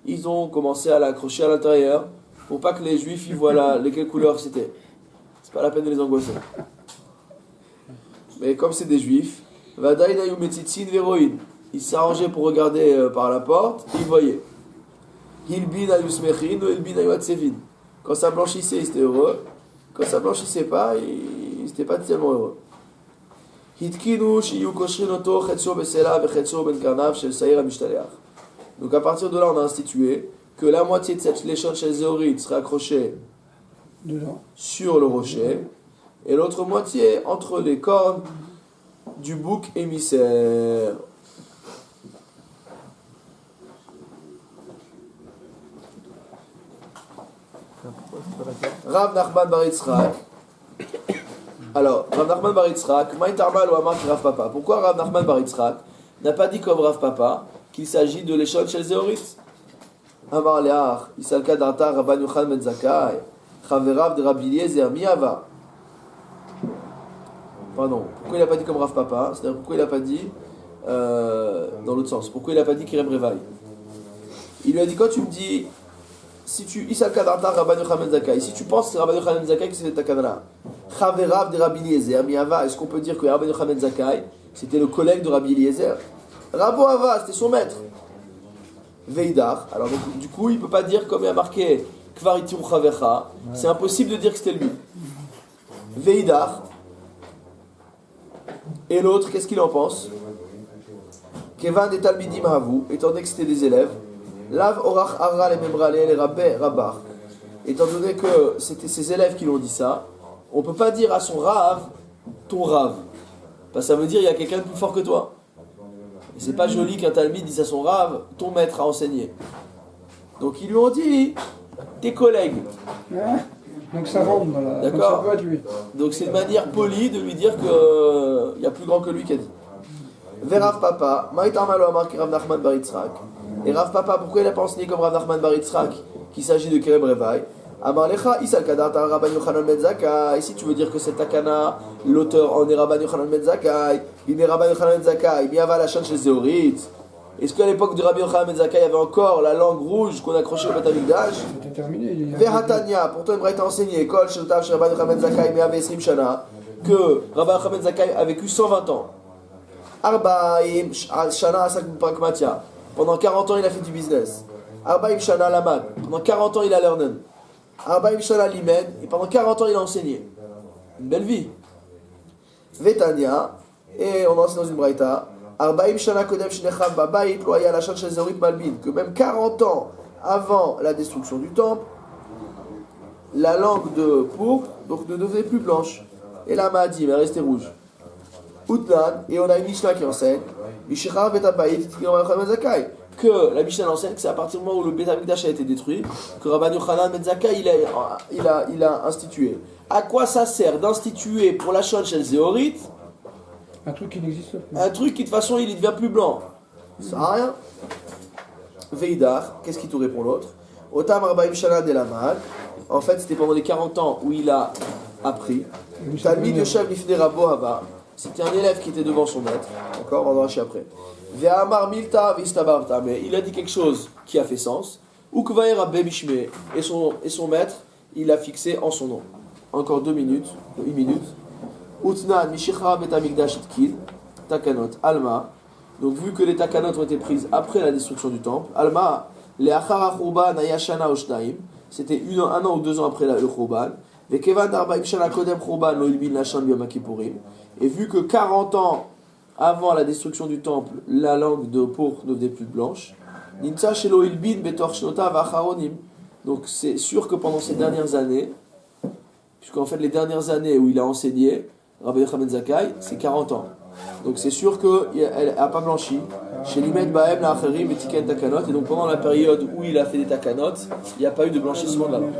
Ils ont commencé à l'accrocher à l'intérieur pour pas que les juifs y voient lesquelles couleurs c'était. C'est pas la peine de les angoisser. Mais comme c'est des juifs, vadaina yu metzitzin veroin. Ils s'arrangeaient pour regarder par la porte, ils voyaient. Hilbin ayusmechin ou hilbin ayuatsevin. Quand ça blanchissait, ils étaient heureux. Quand ça blanchissait pas, ils n'étaient pas tellement heureux. Hitkinu shiyu koshrin oto chetzo besela vechetzo ben karnav shel saïr amishtalech. Donc à partir de là, on a institué que la moitié de cette léchon chez Zéorit serait accrochée sur le rocher et l'autre moitié entre les cornes du bouc émissaire. Rav Nachman bar Yitzchak. Alors, Rav Nachman bar Yitzchak, Maï Tarmal ou Amar Rav Papa. Pourquoi Rav Nachman bar Yitzchak n'a pas dit comme Rav Papa qu'il s'agit de l'échelle chez Zéorit? Amar Leach, Isalka Darta Rabban Yochanan ben Zakkai, Chaverav de Rabbi Eliezer Miava. Pardon, pourquoi il n'a pas dit comme Rav Papa? C'est-à-dire pourquoi il n'a pas dit dans l'autre sens? Pourquoi il n'a pas dit Kerem Revai? Il lui a dit, quand tu me dis, si tu Isalka Darta Rabban Yochanan ben Zakkai, si tu penses que c'est Rabban Yochanan ben Zakkai que c'est ta kanala, Chaverav de Rabbi Eliezer Miava, est-ce qu'on peut dire que Rabban Yochanan ben Zakkai c'était le collègue de Rabbi Eliezer? Rabo Ava, c'était son maître. Veidar. Alors donc, du coup, il ne peut pas dire comme il a marqué Kvaritiru Chavecha. C'est impossible de dire que c'était lui. Veidar. Et l'autre, qu'est-ce qu'il en pense? Kevan et Talmidim Havu, étant donné que c'était des élèves. Lav Orach Arra les Memrale les Rabbe Rabar. Étant donné que c'était ses élèves qui l'ont dit ça, on ne peut pas dire à son Rav ton Rav. Parce que ça veut dire il y a quelqu'un de plus fort que toi. Et c'est pas joli qu'un Talmid dise à son Rav, ton maître a enseigné. Donc ils lui ont dit, tes collègues. Hein? Donc ça rentre dans la... D'accord. Donc ça peut être lui. Donc c'est une manière polie de lui dire qu'il y a plus grand que lui qui a dit. Rav Papa, Maïtarmalo Amar Rav Nachman bar Yitzchak. Et Rav Papa, pourquoi il n'a pas enseigné comme Rav Nachman bar Yitzchak qu'il s'agit de Kerem Revai? Amar lecha isal kadarta Rabban Yochanan ben Zakkai. Si tu veux dire que c'est takana, l'auteur en est Rabban Yochanan ben Zakkai, il est Rabban Yochanan ben Zakkai, il y avait la chaîne chez Zéorite. Est-ce qu'à l'époque de Rabbi Yochanan ben Zakkai, il y avait encore la langue rouge qu'on accrochait au Beth Amikdash? C'était terminé. Vehatania, pourtant il m'aurait été enseigné, Kol Sheltav chez Rabban Yochanan ben Zakkai, Me'ave Esrim Shana, que Rabban Yochanan ben Zakkai a vécu 120 ans. Arbaim Shana Asak Prakmatia. Pendant 40 ans, il a fait du business. Arbaim Shana Lamad. Pendant 40 ans, il a learné. Arbaim Shana Limed. Et pendant 40 ans, il a enseigné. Une belle vie. Vetania. Et on enseigne dans une braïta. Arbaim Shana Kodem Shnecham Babayit Loya la Shan Shezorit Malbin. Que même 40 ans avant la destruction du temple, la langue de pourpre donc ne devenait plus blanche. Et la Mahdi, elle restait rouge. Outlan, et on a une Mishnah qui enseigne que la Mishnah enseigne que c'est à partir du moment où le Beth Amikdash a été détruit que Rabban Yochanan ben Zakkai il a institué. À quoi ça sert d'instituer pour la Shon chez Zéorite Un truc qui n'existe plus. un truc qui de toute façon il devient plus blanc? Ça sert à rien. Veidar, qu'est-ce qui te répond l'autre? Otam Arbaim Shana Delamad. En fait c'était pendant les 40 ans où il a appris. Talmid Yoshev Lifnei Rabbo Haba. C'était un élève qui était devant son maître. Encore, on va voir après. Ve'amar milta v'istabarta. Mais il a dit quelque chose qui a fait sens. Ukvaer Rabbe Bishme. Et son maître, il a fixé en son nom. Encore 8 minutes. Utnan Mishicha Bet Amikdash Itkid. Takanot. Alma. Donc, vu que les takanot ont été prises après la destruction du temple, Alma, les Achara Churban Ayashana Oshnaim. C'était un an ou 2 ans après le Churban. Ve'kevan Darbaim Shana Kodem Churban Lo Ilbin Lashon Biyom HaKippurim. Et vu que 40 ans avant la destruction du temple, la langue de pourpre devenait plus blanche, Nimtsa Shelo Ilbin Betor Shnotav Acharonim. Donc c'est sûr que pendant ces dernières années, puisqu'en fait les dernières années où il a enseigné, Rabbi Yochanan ben Zakkai, c'est 40 ans. Donc c'est sûr qu'elle n'a pas blanchi. Chez Limed Bahem la Acherim et Tiken Takanot. Et donc pendant la période où il a fait des Takanot, il n'y a pas eu de blanchissement de la langue.